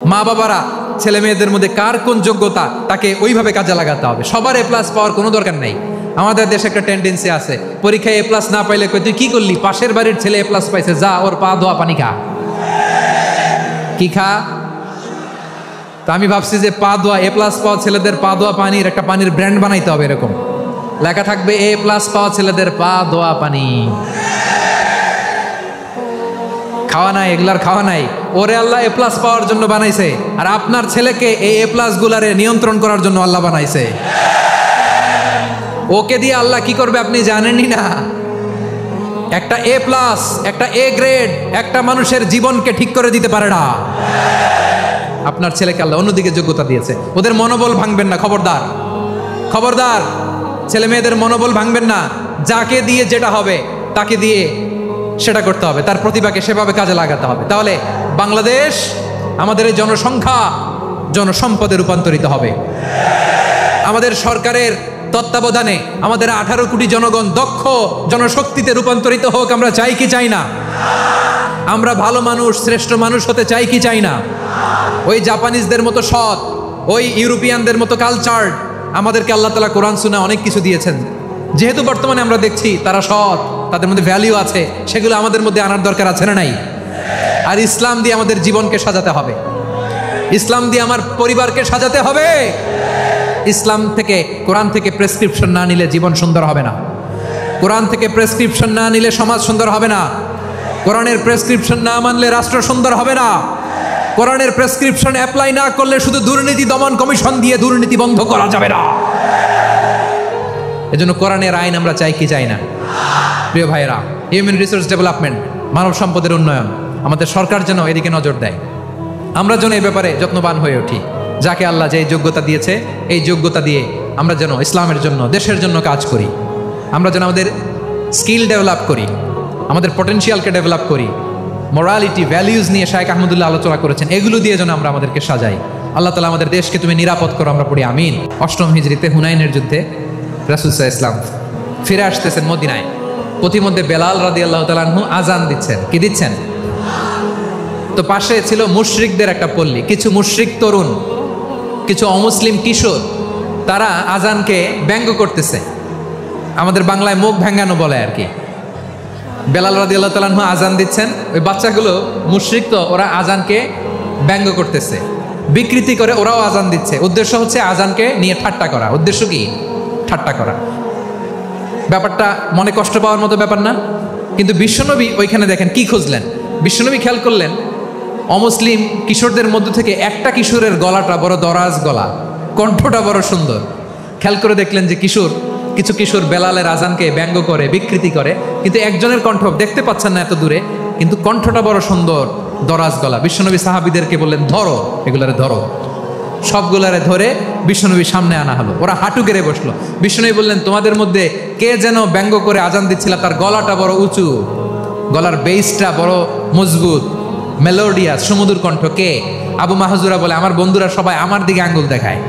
মা বাবারা ছেলে মেয়েদের মধ্যে কার কোন যোগ্যতা তাকে ওইভাবে কাজে লাগাতে হবে। সবার এ প্লাস পাওয়ার কোনো দরকার নাই। আমাদের দেশে একটা টেন্ডেন্সি আছে, পরীক্ষায় এ প্লাস না পাইলে তুই কি করলি, পাশের বাড়ির ছেলে এ প্লাস পাইছে, যা ওর পা ধোয়া পানি খা। কি খা? তা আমি ভাবছি যে পা ধোয়া এ প্লাস পাওয়া ছেলেদের পা ধোয়া পানির একটা পানির ব্র্যান্ড বানাইতে হবে, এরকম লেখা থাকবে এ প্লাস পাওয়া ছেলেদের পা ধোয়া পানি। খাওয়া নাই, এগুলার খাওয়া নাই। ওরে আল্লাহ এ প্লাস পাওয়ার জন্য বানাইছে, আর আপনার ছেলেকে এই এ প্লাস গুলারে নিয়ন্ত্রণ করার জন্য আল্লাহ বানাইছে। ওকে দিয়ে আল্লাহ কি করবে আপনি জানেনই না। একটা এ প্লাস, একটা এ গ্রেড একটা মানুষের জীবনকে ঠিক করে দিতে পারে না। আপনার ছেলেকে আল্লাহ অন্যদিকে যোগ্যতা দিয়েছে। ওদের মনোবল ভাঙবেন না, খবরদার খবরদার। ছেলে মেয়েদের মনোবল ভাঙবেন না। যাকে দিয়ে যেটা হবে তাকে দিয়ে সেটা করতে হবে, তার প্রতিভাকে সেভাবে কাজে লাগাতে হবে। তাহলে বাংলাদেশ আমাদের এই জনসংখ্যা জনসম্পদে রূপান্তরিত হবে। আমাদের সরকারের তত্ত্বাবধানে আমাদের 18 কোটি জনগণ দক্ষ জনশক্তিতে রূপান্তরিত হোক। আমরা চাই কি চাই না? আমরা ভালো মানুষ, শ্রেষ্ঠ মানুষ হতে চাই কি চাই না? ওই জাপানিজদের মতো সৎ, ওই ইউরোপিয়ানদের মতো কালচার আমাদেরকে আল্লাহ তাআলা কোরআন সুন্নাহ অনেক কিছু দিয়েছেন। যেহেতু বর্তমানে আমরা দেখছি তারা সৎ, তাদের মধ্যে ভ্যালিউ আছে, সেগুলো আমাদের মধ্যে আনার দরকার আছে না নাই? আর ইসলাম দিয়ে আমাদের জীবনকে সাজাতে হবে, ইসলাম দিয়ে আমার পরিবারকে সাজাতে হবে। ইসলাম থেকে, কোরআন থেকে প্রেসক্রিপশন না নিলে জীবন সুন্দর হবে না। কোরআন থেকে প্রেসক্রিপশন না নিলে সমাজ সুন্দর হবে না। কোরআনের প্রেসক্রিপশন না মানলে রাষ্ট্র সুন্দর হবে না। কোরআনের প্রেসক্রিপশন অ্যাপ্লাই না করলে শুধু দুর্নীতি দমন কমিশন দিয়ে দুর্নীতি বন্ধ করা যাবে না। এজন্য কোরআনের আইন আমরা চাই কি চাই না? প্রিয় ভাইয়েরা, হিউম্যান রিসোর্স ডেভেলপমেন্ট, মানব সম্পদের উন্নয়ন, আমাদের সরকার যেন এদিকে নজর দেয়। আমরা যেন এই ব্যাপারে যত্নবান হয়ে উঠি। যাকে আল্লাহ যে যোগ্যতা দিয়েছে, এই যোগ্যতা দিয়ে আমরা যেন ইসলামের জন্য, দেশের জন্য কাজ করি। আমরা যেন আমাদের স্কিল ডেভেলপ করি, আমাদের পটেনশিয়ালকে ডেভেলপ করি। মোরালিটি, ভ্যালিউজ নিয়ে শায়েখ আহমদুল্লাহ আলোচনা করেছেন, এগুলো দিয়ে যেন আমরা আমাদেরকে সাজাই। আল্লাহ তাআলা আমাদের দেশকে তুমি নিরাপদ করো, আমরা পড়ি আমিন। 8ম হিজরিতে হুনাইনের যুদ্ধে রাসূল সাল্লাল্লাহু আলাইহি ওয়াসাল্লাম ফিরে আসতেছেন মদিনায়। পথিমধ্যে বেলাল রাদিয়াল্লাহু তাআলা আনহু আজান দিচ্ছেন। কি দিচ্ছেন? তো পাশে ছিল মুশরিকদের একটা পল্লী। কিছু মুশরিক তরুণ, কিছু অমুসলিম কিশোর, তারা আজানকে ব্যঙ্গ করতেছে। আমাদের বাংলায় মুখ ভেঙ্গানো বলে আর কি। বেলাল রাদিয়াল্লাহু তাআলা আনহু আজান দিচ্ছেন, ওই বাচ্চাগুলো মুশরিক, তো ওরা আজানকে ব্যঙ্গ করতেছে, বিকৃতি করে ওরাও আজান দিচ্ছে। উদ্দেশ্য হচ্ছে আজানকে নিয়ে ঠাট্টা করা। উদ্দেশ্য কি? ঠাট্টা করা। ব্যাপারটা মনে কষ্ট পাওয়ার মতো ব্যাপার না? কিন্তু বিশ্বনবী ওইখানে দেখেন কি খুঁজলেন। বিশ্বনবী খেয়াল করলেন অমুসলিম কিশোরদের মধ্য থেকে একটা কিশোরের গলাটা বড় দরাজ গলা, কণ্ঠটা বড় সুন্দর। খেয়াল করে দেখলেন যে কিছু কিশোর বেলালের আজানকে ব্যঙ্গ করে, বিকৃতি করে, কিন্তু একজনের কণ্ঠ দেখতে পাচ্ছেন না এত দূরে, কিন্তু কণ্ঠটা বড় সুন্দর, দরাজ গলা। বিশ্বনবী সাহাবীদেরকে বললেন, ধরো এগুলারে, ধরো। সবগুলারে ধরে বিশ্বনবীর সামনে আনা হলো। ওরা হাঁটু গেড়ে বসলো। বিশ্বনবী বললেন, তোমাদের মধ্যে কে যেন ব্যঙ্গ করে আজান দিচ্ছিল, তার গলাটা বড় উঁচু, গলার বেসটা বড় মজবুত, মেলোডিয়াস, সুমধুর কণ্ঠ, কে? আবু মাহজুরা বলে, আমার বন্ধুরা সবাই আমার দিকে আঙ্গুল দেখায়,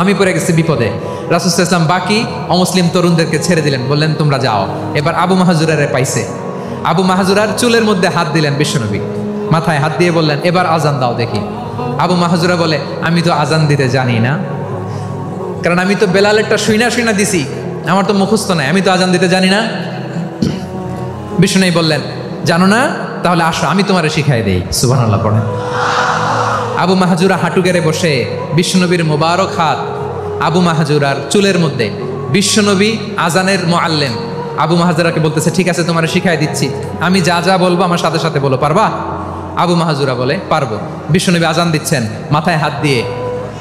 আমি পড়ে গেছি বিপদে। রাসূল সাল্লাল্লাহু আলাইহি ওয়াসাল্লাম বাকি অমুসলিম তরুণদেরকে ছেড়ে দিলেন, বললেন তোমরা যাও। এবার আবু মাহজুরারে পাইছে। আবু মাহজুরার চুলের মধ্যে হাত দিলেন বিশ্বনবী, মাথায় হাত দিয়ে বললেন, এবার আজান দাও দেখি। আবু মাহজুরা বলে, আমি তো আজান দিতে জানি না, কারণ আমি তো বেলালেরটা শুইনা দিছি, আমার তো মুখস্থ নাই, আমি তো আজান দিতে জানি না। বিশ্বনবী বললেন, জানো না? তাহলে আসো, আমি তোমারে শিখাই দেই। সুবহানাল্লাহ পড়েন। আবু মাহজুরা হাঁটু গেড়ে বসে, বিশ্বনবীর মোবারক হাত আবু মাহজুরার চুলের মধ্যে। বিশ্বনবী আজানের মুআল্লিম আবু মাহজুরাকে বলতেছে, ঠিক আছে তোমারে শিখাই দিচ্ছি, আমি যা যা বলবো আমার সাথে সাথে বলো, পারবা? আবু মাহজুরা বলে, পারবো। বিশ্বনবী আজান দিচ্ছেন, মাথায় হাত দিয়ে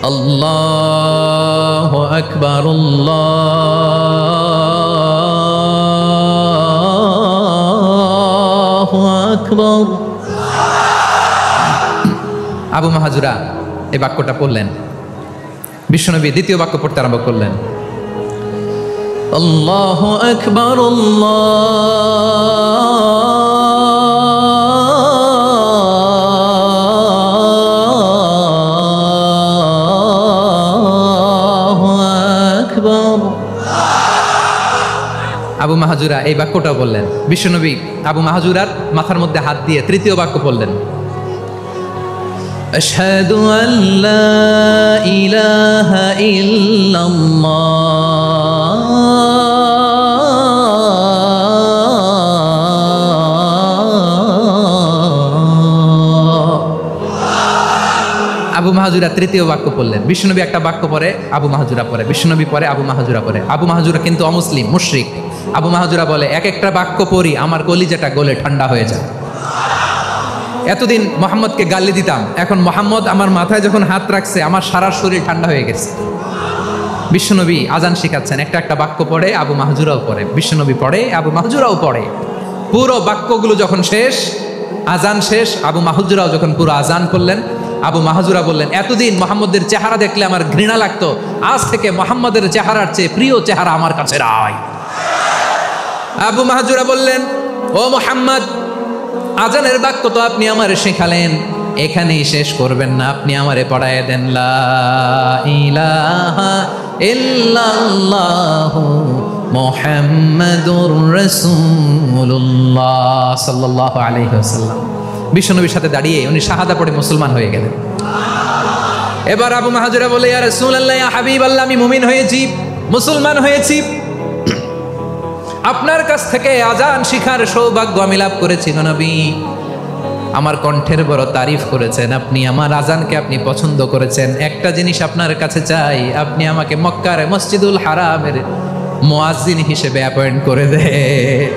আল্লাহু আকবার, আল্লাহু আকবার। আবু মাহজুরা এই বাক্যটা পড়লেন। বিশ্বনবী দ্বিতীয় বাক্য পড়তে আরম্ভ করলেন, আল্লাহু আকবার, আল্লাহু আকবার। আবু মাহজুরা এই বাক্যটা বললেন। বিশ্বনবী আবু মাহজুরার মাথার মধ্যে হাত দিয়ে তৃতীয় বাক্য বললেন, আশহাদু আল্লা ইলাহা ইল্লাল্লাহ। আবু মাহজুরা তৃতীয় বাক্য পড়লেন। বিশ্বনবী একটা বাক্য পরে আবু মাহজুরা পরে, বিশ্বনবী পরে আবু মাহজুরা পরে। আবু মাহজুরা কিন্তু অমুসলিম, মুশরিক। আবু মাহজুরা বলে, এক একটা বাক্য পড়ি আমার কলিজাটা গলে ঠান্ডা হয়ে যায়। এতদিন মোহাম্মদকে গালি দিতাম, এখন মোহাম্মদ আমার মাথায় যখন হাত রাখছে আমার সারা শরীর ঠান্ডা হয়ে গেছে। বিশ্বনবী আজান শিখাচ্ছেন, একটা একটা বাক্য পড়ে আবু মাহজুরাও পড়ে, বিশ্বনবী পড়ে আবু মাহজুরাও পড়ে। পুরো বাক্যগুলো যখন শেষ, আজান শেষ, আবু মাহজুরাও যখন পুরো আজান করলেন, আবু মাহজুরা বললেন, এতদিন মোহাম্মদের চেহারা দেখলে আমার ঘৃণা লাগতো, আজ থেকে মোহাম্মদের চেহারার চেয়ে প্রিয় চেহারা আমার কাছে রায়। আবু মাহজুরা বললেন, ও মোহাম্মদ, আজানের বাক্য তো আপনি আমারে শেখালেন, এখানেই শেষ করবেন না, আপনি আমারে পড়ায় দেন লা ইলাহা ইল্লাল্লাহু মুহাম্মাদুর রাসূলুল্লাহ সাল্লাল্লাহু আলাইহি ওয়াসাল্লাম। বিশ্বনবীর সাথে দাঁড়িয়ে উনি শাহাদা পড়ে মুসলমান হয়ে গেলেন। এবার আবু মাহজুরা বলে, ইয়া রাসূলুল্লাহ, ইয়া হাবিবাল্লাহ, আমি মুমিন হয়েছি, মুসলমান হয়েছি, আপনার কাছ থেকে আজান শিখার সৌভাগ্য আমি লাভ করেছি গো নবী। আমার কণ্ঠের বড় তারিফ করেছেন আপনি, আমার আজানকে আপনি পছন্দ করেছেন। একটা জিনিস আপনার কাছে চাই, আপনি আমাকে মক্কার মসজিদুল হারামের মুয়াজ্জিন হিসেবে অ্যাপয়েন্ট করে দেন।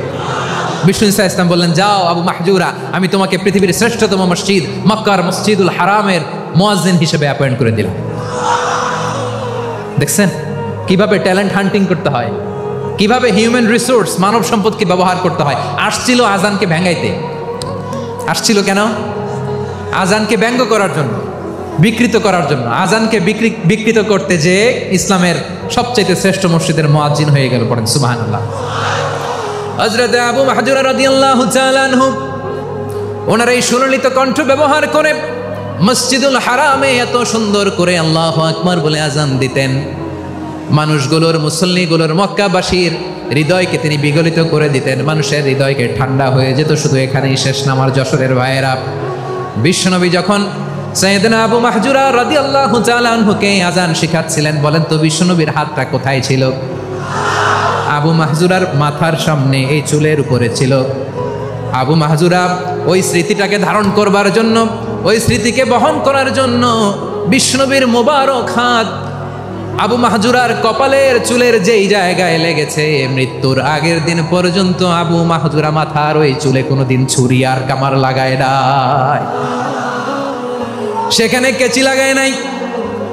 বিষ্ণু ঈসা ইসলাম বললেন, যাও আবু মাহজুরা, আমি তোমাকে পৃথিবীর শ্রেষ্ঠতম মসজিদ মক্কার মসজিদুল হারামের মুয়াজ্জিন হিসেবে অ্যাপয়েন্ট করে দিলাম। দেখছেন কিভাবে ট্যালেন্ট হান্টিং করতে হয়, কিভাবে হিউম্যান রিসোর্স মানব সম্পদকে ব্যবহার করতে হয়। আসছিল আজানকে ভেঙাইতে, আসছিল কেন? আজানকে ব্যঙ্গ করার জন্য, বিকৃত করার জন্য। আজানকে বিকৃত করতে যে ইসলামের সবচেয়ে শ্রেষ্ঠ মসজিদের মুয়াজ্জিন হয়ে গেল। পড়েন সুবহানাল্লাহ। হযরত আবু মাহজুরা রাদিয়াল্লাহু তাআলা আনহু ওনার এই সুললিত কণ্ঠ ব্যবহার করে মসজিদুল হারামে এত সুন্দর করে আল্লাহু আকবার বলে আজান দিতেন। মানুষগুলোর, মুসল্লিগুলোর, মক্কাবাসীর হৃদয়কে তিনি বিগলিত করে দিতেন। মানুষের হৃদয়কে ঠান্ডা হয়ে যেত। শুধু এখানেই শেষ না আমার যশোরের ভাইয়েরা। বিশ্বনবী যখন সাইয়েদনা আবু মাহজুরা রাদিয়াল্লাহু তাআলা আনহুকে আজান শিখাচ্ছিলেন, বলেন তো বিশ্বনবীর হাতটা কোথায় ছিল? আবু মাহজুরার মাথার সামনে, এই চুলের উপরে ছিল। আবু মাহজুরা ওই স্মৃতিটাকে ধারণ করবার জন্য, ওই স্মৃতিকে বহন করার জন্য বিশ্বনবীর মোবারক হাত আবু মাহজুরার কপালের চুলের যেই জায়গায় লেগেছে, মৃত্যুর আগের দিন পর্যন্ত আবু মাহজুরা মাথার ওই চুলে কোনোদিন ছুরি আর কামার লাগায় নাই, সেখানে কেচি লাগায় নাই,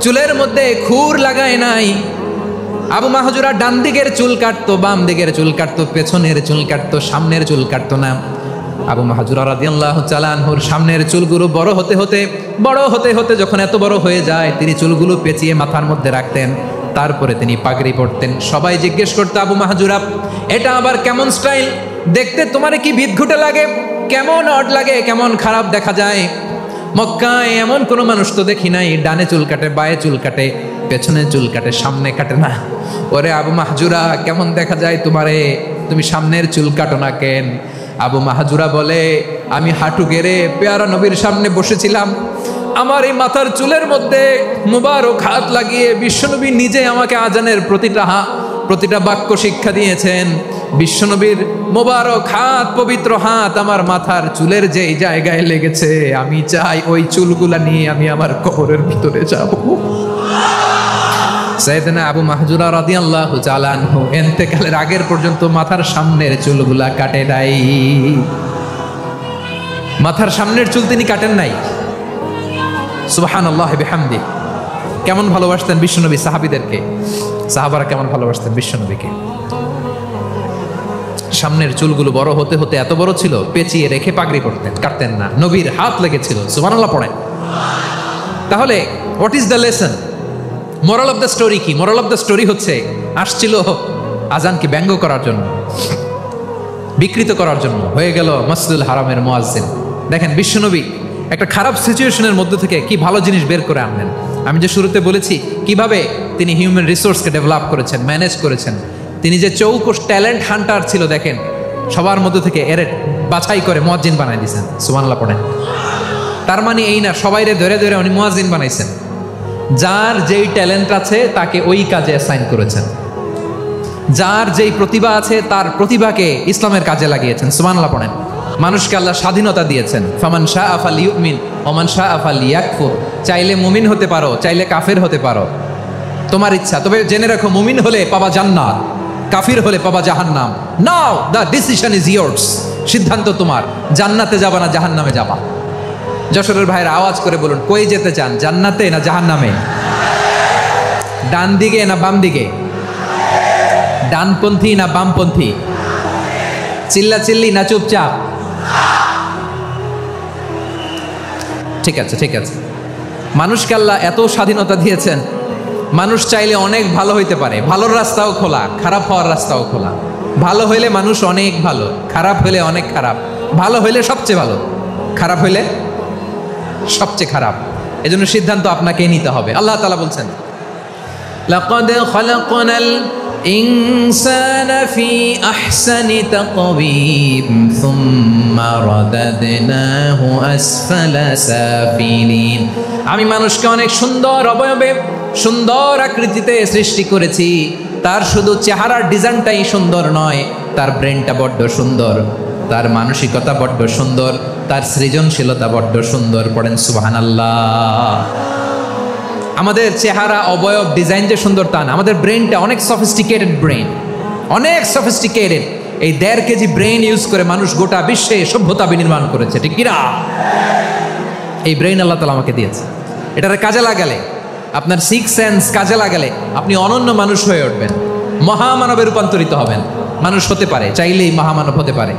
চুলের মধ্যে খুর লাগায় নাই। আবু মাহজুরা ডান দিকের চুল কাটতো, বাম দিকের চুল কাটতো, পেছনের চুল কাটতো, সামনের চুল কাটতো না। আবু মাহজুরা রাদিয়াল্লাহু তাআলা আনহুর সামনের চুলগুলো বড় হতে হতে যখন এত বড় হয়ে যায়, তিনি চুলগুলো পেঁচিয়ে মাথার মধ্যে রাখতেন। তারপরে তিনি পাগড়ি পরতেন। সবাই জিজ্ঞেস করতো, আবু মাহজুরা, এটা আবার কেমন স্টাইল? দেখতে তোমার কি বিদঘুটে লাগে? কেমন অড লাগে? কেমন খারাপ দেখা যায়? মক্কায় এমন কোনো মানুষ তো দেখি নাই, ডানে চুল কাটে, বায়ে চুল কাটে, পেছনে চুল কাটে, সামনে কাটে না। ওরে আবু মাহজুরা, কেমন দেখা যায় তোমারে? তুমি সামনের চুল কাটো না কেন? আবু মাহজুরা বলে, আমি হাঁটু গেড়ে পেয়ারা নবীর সামনে বসেছিলাম, আমার এই মাথার চুলের মধ্যে মুবারক হাত লাগিয়ে বিশ্বনবী নিজে আমাকে আজানের প্রতিটা বাক্য শিক্ষা দিয়েছেন। বিশ্বনবীর মোবারক হাত, পবিত্র হাত আমার মাথার চুলের যে জায়গায় লেগেছে, আমি চাই ওই চুলগুলা নিয়ে আমি আমার কবরের ভিতরে যাব। সাইয়েদনা আবু মাহজুরা রাদিয়াল্লাহু তাআলা আনহু ইন্তেকালের আগের পর্যন্ত মাথার সামনের চুলগুলা কাটে নাই। মাথার সামনের চুল তিনি কাটেন নাই। সুবহানাল্লাহি বিহামদি। কেমন ভালোবাসতেন বিশ্বনবী সাহাবীদেরকে, সাহাবারা কেমন ভালোবাসতেন বিশ্বনবীকে। সামনের চুলগুলো বড় হতে হতে এত বড় ছিল, পেঁচিয়ে রেখে পাগড়ি পরতেন, কাটতেন না। নবীর হাত লেগেছিল। সুবহানাল্লাহ পড়েন। তাহলে what is the lesson? Moral of the story কি? মোরাল অফ দ্য স্টোরি হচ্ছে, আসছিল আজানকে ব্যঙ্গ করার জন্য, বিকৃত করার জন্য, হয়ে গেল মসজিদুল হারামের মুয়াজ্জিন। দেখেন বিশ্বনবী একটা খারাপ সিচুয়েশনের মধ্যে থেকে কি ভালো জিনিস বের করে আনলেন। আমি যে শুরুতে বলেছি কিভাবে তিনি হিউম্যান রিসোর্সকে ডেভেলপ করেছেন, ম্যানেজ করেছেন। তিনি যে চৌকস ট্যালেন্ট হান্টার ছিল, দেখেন সবার মধ্যে থেকে এর বাছাই করে মুয়াজ্জিন বানাই দিয়েছেন। সুবহানাল্লাহ পড়েন। তার মানে এই না সবাইরে ধরে ধরে উনি মুয়াজ্জিন বানাইছেন। যার যেই ট্যালেন্ট আছে তাকে ওই কাজে অ্যাসাইন করেছেন, যার যেই প্রতিভা আছে তার প্রতিভাকে ইসলামের কাজে লাগিয়েছেন। সুবহানাল্লাহ পড়েন। মানুষকে আল্লাহ স্বাধীনতা দিয়েছেন। ফামান শাআ ফালিউমিন ওয়া মান শাআ ফালিয়াকফুর। চাইলে মুমিন হতে পারো, চাইলে কাফের হতে পারো, তোমার ইচ্ছা। তবে জেনে রাখো, মুমিন হলে পাবা জান্নাত, কাফির হলে পাবা জাহান্নাম। নাও দ্য ডিসিশন ইজ ইয়ার্স। সিদ্ধান্ত তোমার, জান্নাতে যাবা না জাহান্নামে যাবা। যশোরের ভাইরা আওয়াজ করে বলুন, কই যেতে চান, জান্নাতে না জাহান্নামে? ডান দিকে না বাম দিকে? ডানপন্থী না বামপন্থী? চিল্লা চিল্লি না চুপচাপ? ঠিক আছে, ঠিক আছে। মানুষকে আল্লাহ এত স্বাধীনতা দিয়েছেন, মানুষ চাইলে অনেক ভালো হইতে পারে। ভালোর রাস্তাও খোলা, খারাপ হওয়ার রাস্তাও খোলা। ভালো হইলে মানুষ অনেক ভালো, খারাপ হইলে অনেক খারাপ। ভালো হইলে সবচেয়ে ভালো, খারাপ হইলে সবচেয়ে খারাপ। এজন্য সিদ্ধান্ত আপনাকেই নিতে হবে। আল্লাহ তাআলা বলছেন, লাকাদ খালাকনাল ইনসানা ফি আহসানি তাকওয়িম সুম্মা রাদাদনাহু আসফালা সাফিলিন। আমি মানুষকে অনেক সুন্দর অবয়বে, সুন্দর আকৃতিতে সৃষ্টি করেছি। তার শুধু চেহারার ডিজাইনটাই সুন্দর নয়, তার ব্রেনটা বড্ড সুন্দর, তার মানসিকতা বড্ড সুন্দর, তার সৃজনশীলতা বড্ড সুন্দর। পড়েন সুবহানাল্লাহ। আমাদের চেহারা, অবয়ব, ডিজাইন যে সুন্দর তা না, আমাদের ব্রেনটা অনেক সফিস্টিকেটেড ব্রেন, অনেক সফিস্টিকেটেড। এই 1.5 কেজি ব্রেন ইউজ করে মানুষ গোটা বিশ্বে সভ্যতা বিনির্মাণ করেছে, ঠিক কিনা? এই ব্রেন আল্লাহ তাআলা আমাকে দিয়েছে। এটারে কাজে লাগালে, আপনার 6 সেন্স কাজে লাগালে আপনি অনন্য মানুষ হয়ে উঠবেন, মহামানবে রূপান্তরিত হবেন। মানুষ হতে পারে, চাইলেই মহামানব হতে পারে।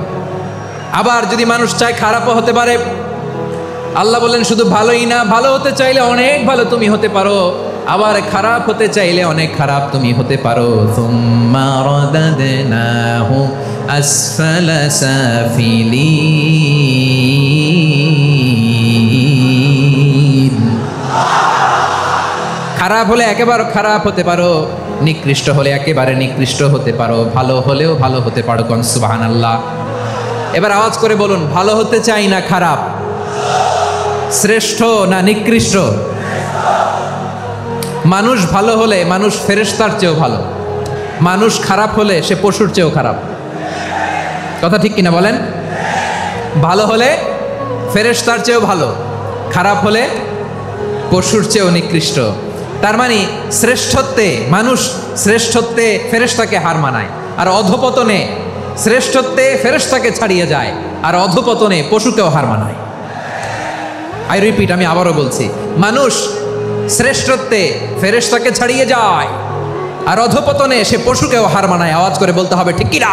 আবার যদি মানুষ চায় খারাপও হতে পারে। আল্লাহ বলেন শুধু ভালোই না, ভালো হতে চাইলে অনেক ভালো তুমি হতে পারো, আবার খারাপ হতে চাইলে অনেক খারাপ তুমি হতে পারো। সুম্মা রাদাদনাহু আসফালা সাফিলিন। খারাপ হলে একেবারে খারাপ হতে পারো, নিকৃষ্ট হলে একেবারে নিকৃষ্ট হতে পারো, ভালো হলেও ভালো হতে পারো। কোন সুবহানাল্লাহ। এবার আওয়াজ করে বলুন, ভালো হতে চাই না খারাপ? শ্রেষ্ঠ না নিকৃষ্ট? মানুষ ভালো হলে মানুষ ফেরেশতার চেয়েও ভালো, মানুষ খারাপ হলে সে পশুর চেয়েও খারাপ। কথা ঠিক কিনা বলেন? ভালো হলে ফেরেশতার চেয়েও ভালো, খারাপ হলে পশুর চেয়েও নিকৃষ্ট। তার মানে শ্রেষ্ঠত্বে মানুষ, শ্রেষ্ঠত্বে ফেরেশতাকে হার মানায়, আর অধপতনে শ্রেষ্ঠত্বে ফেরেশতাকে ছাড়িয়ে যায়, আর অধপতনে পশুকেও হার মানায়। আই রিপিট, আমি আবারও বলছি, মানুষ শ্রেষ্ঠত্বে ফেরেশতাকে ছাড়িয়ে যায়, আর অধপতনে সে পশুকেও হার মানায়। আওয়াজ করে বলতে হবে, ঠিক কিনা?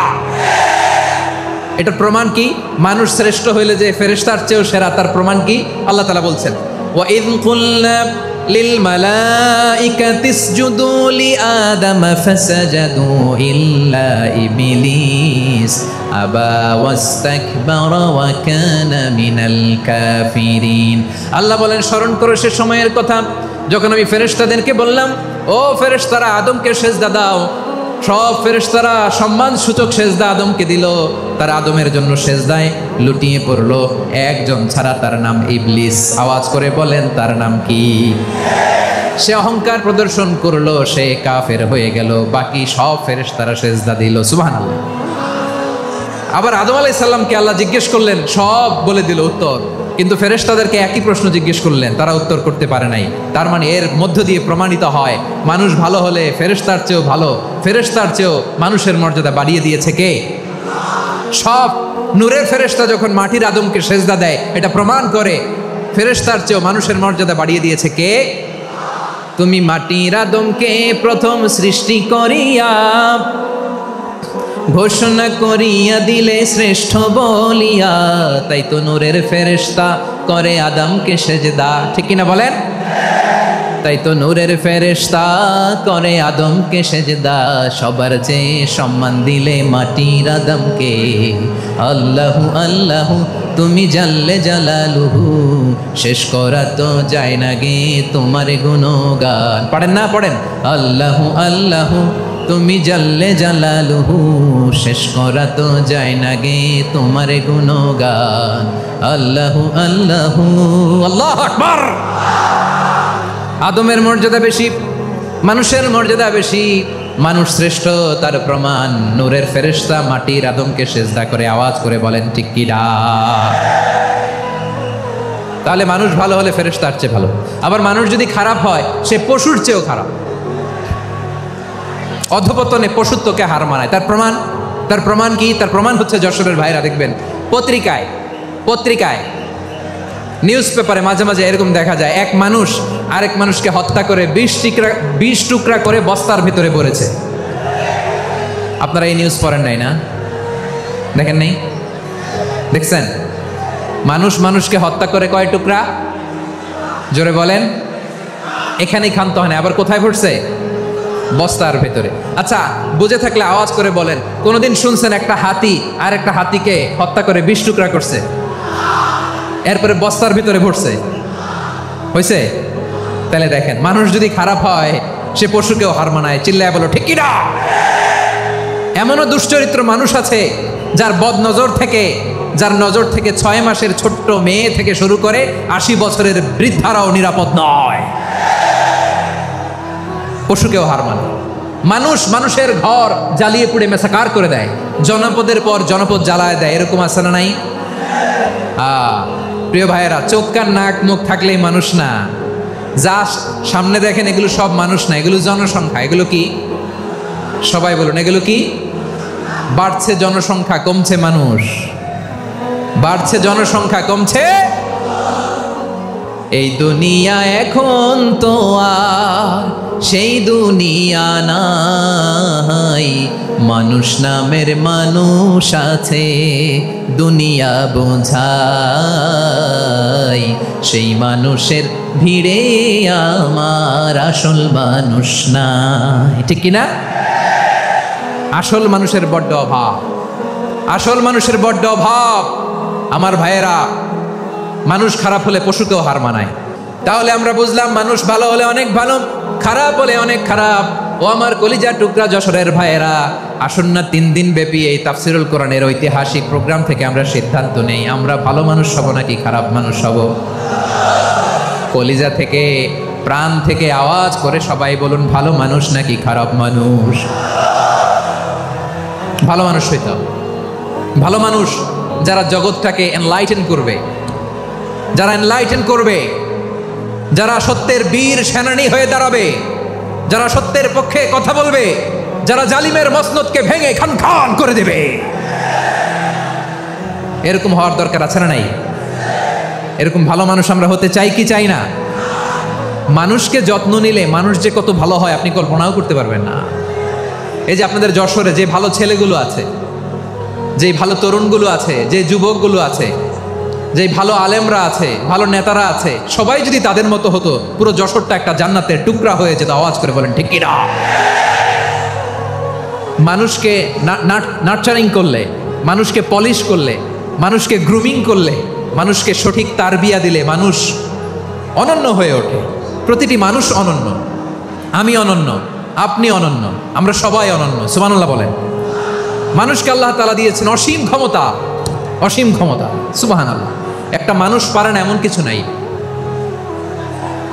এটার প্রমাণ কি? মানুষ শ্রেষ্ঠ হইলে যে ফেরেশতার চেয়েও সেরা, তার প্রমাণ কি? আল্লাহ তাআলা বলছেন, ওয়া ইয কুলনা লিল মালাইকাতি ইসজুদু লিআদাম ফাসাজাদু ইল্লা ইবলিস আবা ওয়াস্তাকবারা ওয়া কানা মিনাল কাফিরিন। আল্লাহ বলেন, স্মরণ করো সে সময়ের কথা যখন আমি ফেরেশতাদেরকে বললাম, ও ফেরেশতারা আদমকে সেজদা দাও। সব ফেরেশতারা সম্মান সূচক সেজদা আদমকে দিল, তার আদমের জন্য সেজদায় লুটিয়ে পড়লো, একজন ছাড়া, তার নাম ইবলিস। আওয়াজ করে বলেন, তার নাম কি? সে অহংকার প্রদর্শন করলো, সে কাফের হয়ে গেল, বাকি সব ফেরেশতারা সেজদা দিল। সুবহানাল্লাহ। আবার আদম আলাইহিস সালামকে আল্লাহ জিজ্ঞেস করলেন, সব বলে দিল উত্তর, কিন্তু ফেরেশতাদেরকে একই প্রশ্ন জিজ্ঞেস করলেন, তারা উত্তর করতে পারে নাই। তার মানে এর মধ্য দিয়ে প্রমাণিত হয়, মানুষ ভালো হলে ফেরেশতার চেয়েও ভালো, ফেরেশতার চেয়েও মানুষের মর্যাদা বাড়িয়ে দিয়েছে কে? সব নূরের ফেরেশতা যখন মাটির আদমকে সেজদা দেয়, এটা প্রমাণ করে ফেরেশতার চেয়েও মানুষের মর্যাদা বাড়িয়ে দিয়েছে কে? তুমি মাটির আদমকে প্রথম সৃষ্টি করিয়া ঘোষণা করিয়া দিলে শ্রেষ্ঠ বলিয়া, তাই তো নূরের ফেরেশতা করে আদমকে সেজদা। ঠিক কিনা বলেন? তাই তো নূরের ফেরেশতা করে আদমকে সেজদা, সবার চেয়ে সম্মান দিলে মাটির আদমকে। আল্লাহু আল্লাহু তুমি জাল্লে জালালুহু, শেষ করা তো যায় না গে তোমার গুণগান। পড়েন না? পড়েন, আল্লাহু আল্লাহু তুমি জাল্লে জালালুহু, শেষ করা তো যায় না গে তোমার গুণগান। আল্লাহু আল্লাহু আল্লাহু আকবার। আদমের মর্যাদা বেশি, মানুষের মর্যাদা বেশি। মানুষ শ্রেষ্ঠ তার প্রমাণ নূরের ফেরেশতা মাটির আদমকে সেজদা করে আওয়াজ করে বলেন ঠিক কি না? তাহলে মানুষ ভালো হলে ফেরেশতার চেয়ে ভালো। আবার মানুষ যদি খারাপ হয় সে পশুর চেয়েও খারাপ। অধপতনে পশুত্বকে হার মানায়। তার প্রমাণ কি? তার প্রমাণ হচ্ছে যশোরের ভাইরা দেখবেন পত্রিকায় নিউজ পেপারে মাঝে মাঝে এরকম দেখা যায়, এক মানুষ আরেক মানুষকে হত্যা করে 20 টুকরা করে বস্তার ভিতরে ভরেছে। আপনারা এই নিউজ পড়েন নাই না? দেখেন নাই? দেখছেন? মানুষ মানুষকে হত্যা করে কয় টুকরা? জোরে বলেন। এখানেই ক্ষান্ত হয় না, আবার কোথায় ভরছে? বস্তার ভেতরে। আচ্ছা, বুঝে থাকলে আওয়াজ করে বলেন, কোনোদিন শুনছেন একটা হাতি আর একটা হাতিকে হত্যা করে 20 টুকরা করছে, এরপরে বস্তার ভিতরে ভরছে? হয়েছে? তাহলে দেখেন, মানুষ যদি খারাপ হয় সে পশুকেও হার মানায়। চিল্লায় বলো ঠিক কি না? এমনও দুশ্চরিত্র মানুষ আছে যার নজর থেকে 6 মাসের ছোট্ট মেয়ে থেকে শুরু করে 80 বছরের বৃদ্ধারাও নিরাপদ নয়। পশুকেও হার মানে। মানুষের ঘর জ্বালিয়ে পুড়ে মেসাকার করে দেয়, জনপদের পর জনপদ জ্বালায় দেয়। এরকম আছে না নাই? প্রিয় ভাইয়েরা, চোখ কান নাক মুখ থাকলেই মানুষ না। যা সামনে দেখেন এগুলো সব মানুষ না, এগুলো জনসংখ্যা। এগুলো কি? সবাই বলুন, এগুলো কি? বাড়ছে জনসংখ্যা, কমছে মানুষ। বাড়ছে জনসংখ্যা, কমছে। এই দুনিয়া এখন তো আর সেই দুনিয়া নাই, মানুষ নামের মানুষ আছে দুনিয়া বোঝাই। সেই মানুষের ভিড়ে আমার আসল মানুষ নাই। ঠিক কিনা? আসল মানুষের বড্ড অভাব, আসল মানুষের বড্ড অভাব। আমার ভাইয়েরা, মানুষ খারাপ হলে পশুকেও হার মানায়। তাহলে আমরা বুঝলাম মানুষ ভালো হলে অনেক ভালো, খারাপ হলে অনেক খারাপ। ও আমার কলিজা টুকরা যশোরের ভাইয়েরা, আসুন না 3 দিন ব্যাপী এই তাফসিরুল কোরআনের ঐতিহাসিক প্রোগ্রাম থেকে আমরা সিদ্ধান্ত নেই, আমরা ভালো মানুষ হব নাকি খারাপ মানুষ হব? কলিজা থেকে, প্রাণ থেকে আওয়াজ করে সবাই বলুন, ভালো মানুষ নাকি খারাপ মানুষ? ভালো মানুষ হইতে হবে। ভালো মানুষ যারা জগৎটাকে এনলাইটেন করবে, যারা সত্যের বীর সেনানী হয়ে দাঁড়াবে, যারা সত্যের পক্ষে কথা বলবে, যারা জালিমের মসনদকে ভেঙে খান খান করে দেবে। এরকম হওয়ার দরকার আছে না নাই? এরকম ভালো মানুষ আমরা হতে চাই কি চাই না? মানুষকে যত্ন নিলে মানুষ যে কত ভালো হয় আপনি কল্পনাও করতে পারবেন না। এই যে আপনাদের যশোরে যে ভালো ছেলেগুলো আছে, যে ভালো তরুণগুলো আছে, যে যুবকগুলো আছে, যে ভালো আলেমরা আছে, ভালো নেতারা আছে, সবাই যদি তাদের মতো হতো, পুরো যশোরটা একটা জান্নাতের টুকরা হয়ে যেত। আওয়াজ করে বলেন ঠিক কি না? মানুষকে নার্চারিং করলে, মানুষকে পলিশ করলে, মানুষকে গ্রুমিং করলে, মানুষকে সঠিক তারবিয়া দিলে মানুষ অনন্য হয়ে ওঠে। প্রতিটি মানুষ অনন্য। আমি অনন্য, আপনি অনন্য, আমরা সবাই অনন্য। সুবহানাল্লাহ বলেন। মানুষকে আল্লাহ তাআলা দিয়েছেন অসীম ক্ষমতা, অসীম ক্ষমতা। সুবহানাল্লাহ। একটা মানুষ পারে না এমন কিছু নাই,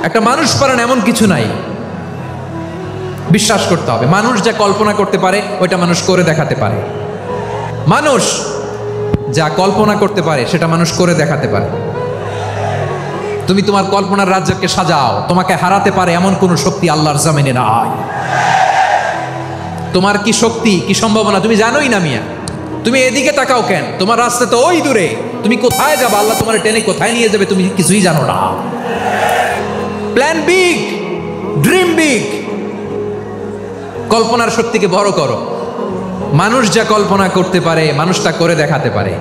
একটা মানুষ পারে না এমন কিছু নাই। বিশ্বাস করতে হবে, মানুষ যা কল্পনা করতে পারে ওইটা মানুষ করে দেখাতে পারে। মানুষ যা কল্পনা করতে পারে সেটা মানুষ করে দেখাতে পারে। তুমি তোমার কল্পনার রাজ্যকে সাজাও, তোমাকে হারাতে পারে এমন কোন শক্তি আল্লাহর জমিনে নাই। তোমার কি শক্তি, কি সম্ভাবনা তুমি জানোই না মিয়া। তুমি এদিকে তাকাও কেন? তোমার রাস্তা তো ওই দূরে। তুমি কোথায় যাবে, আল্লাহ তোমার টেনে কোথায় নিয়ে যাবে তুমি কিছুই জানো না। Plan big, dream big. কল্পনার শক্তিকে বড় করো। মানুষ যা কল্পনা করতে পারে মানুষ তা করে দেখাতে পারে।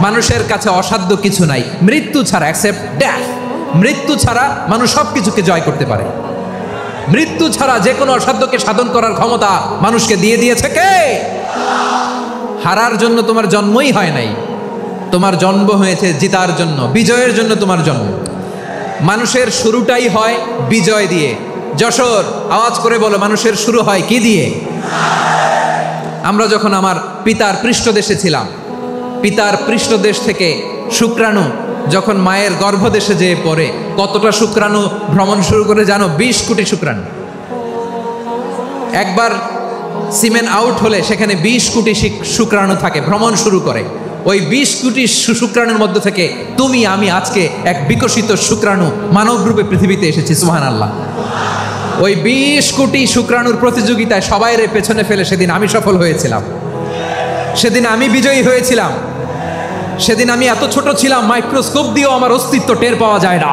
মানুষের কাছে অসাধ্য কিছু নাই, মৃত্যু ছাড়া, এক্সেপ্ট ডেথ। মৃত্যু ছাড়া মানুষ সবকিছুকে জয় করতে পারে। মৃত্যু ছাড়া যে কোনো অসাধ্যকে সাধন করার ক্ষমতা মানুষকে দিয়ে দিয়েছে কে? হারার জন্য তোমার জন্মই হয় নাই, তোমার জন্ম হয়েছে জিতার জন্য, বিজয়ের জন্য তোমার জন্ম। মানুষের শুরুটাই হয় বিজয় দিয়ে। যশোর, আওয়াজ করে বলো, মানুষের শুরু হয় কি দিয়ে? আমরা যখন আমার পিতার পৃষ্ঠদেশে ছিলাম, পিতার পৃষ্ঠদেশ থেকে শুক্রাণু যখন মায়ের গর্ভদেশে যেয়ে পড়ে, কতটা শুক্রাণু ভ্রমণ শুরু করে জানো? 20 কোটি শুক্রাণু। একবার সিমেন আউট হলে সেখানে 20 কোটি শুক্রাণু থাকে, ভ্রমণ শুরু করে। ওই 20 কোটি শুক্রাণুর মধ্য থেকে তুমি আমি আজকে এক বিকশিত শুক্রাণু মানব রূপে পৃথিবীতে এসেছি। সুবহানাল্লাহ। ওই 20 কোটি শুক্রাণুর প্রতিযোগিতায় সবাইরে পেছনে ফেলে সেদিন আমি সফল হয়েছিলাম, সেদিন আমি বিজয়ী হয়েছিলাম। সেদিন আমি এত ছোট ছিলাম, মাইক্রোস্কোপ দিয়েও আমার অস্তিত্ব টের পাওয়া যায় না।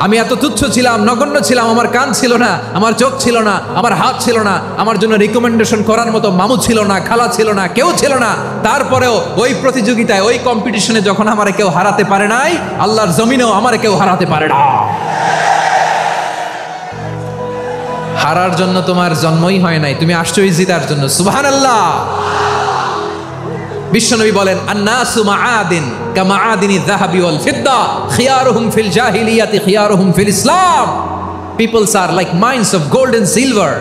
আমি এত তুচ্ছ ছিলাম, নগণ্য ছিলাম। আমার কান ছিল না, আমার চোখ ছিল না, আমার হাত ছিল না, আমার জন্য রিকমেন্ডেশন করার মতো মামু ছিল না, খালা ছিল না, কেউ ছিল না। তারপরেও ওই প্রতিযোগিতায়, ওই কম্পিটিশনে যখন আমারে কেউ হারাতে পারে নাই, আল্লাহর জমিনেও আমারে কেউ হারাতে পারে না। হারার জন্য তোমার জন্মই হয় নাই, তুমি আসছো জিতার জন্য। সুবহানাল্লাহ। বিশ্বনবী বলেন, আন্নাসু মাআদিন কামাআদিনি যাহাবি ওয়াল ফিদ্দা খিয়ারুহুম ফিল জাহিলিয়াতি খিয়ারুহুম ফিল ইসলাম। Peoples are like mines of gold and silver.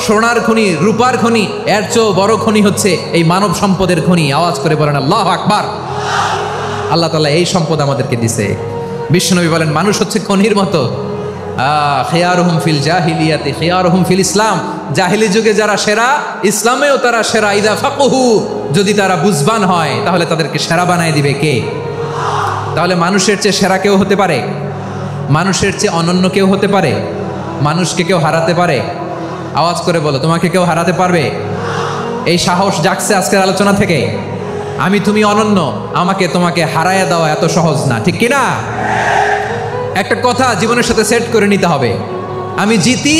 সোনার খনি, রূপার খনি, এর চেয়েও বড় খনি হচ্ছে এই মানব সম্পদের খনি। আওয়াজ করে বলেন আল্লাহু আকবার। আল্লাহ তাআলা এই সম্পদ আমাদেরকে দিয়েছে। বিশ্বনবী বলেন, মানুষ হচ্ছে খনির মতো। খিয়ারুহুম ফিল জাহিলিয়াতি খিয়ারুহুম ফিল ইসলাম। জাহিলি যুগে যারা সেরা, ইসলামেও তারা সেরা। ইদা ফাকহু, যদি তারা বুঝবান হয় তাহলে তাদেরকে সেরা বানায় দিবে কে? তাহলে মানুষের চেয়ে সেরা কেউ হতে পারে? মানুষের চেয়ে অনন্য কেউ হতে পারে? মানুষকে কেউ হারাতে পারে? আওয়াজ করে বলো, তোমাকে কেউ হারাতে পারবে? এই সাহস জাগছে আজকের আলোচনা থেকে। আমি তুমি অনন্য, আমাকে তোমাকে হারায় দেওয়া এত সহজ না, ঠিক কিনা? একটা কথা জীবনের সাথে সেট করে নিতে হবে, আমি জিতি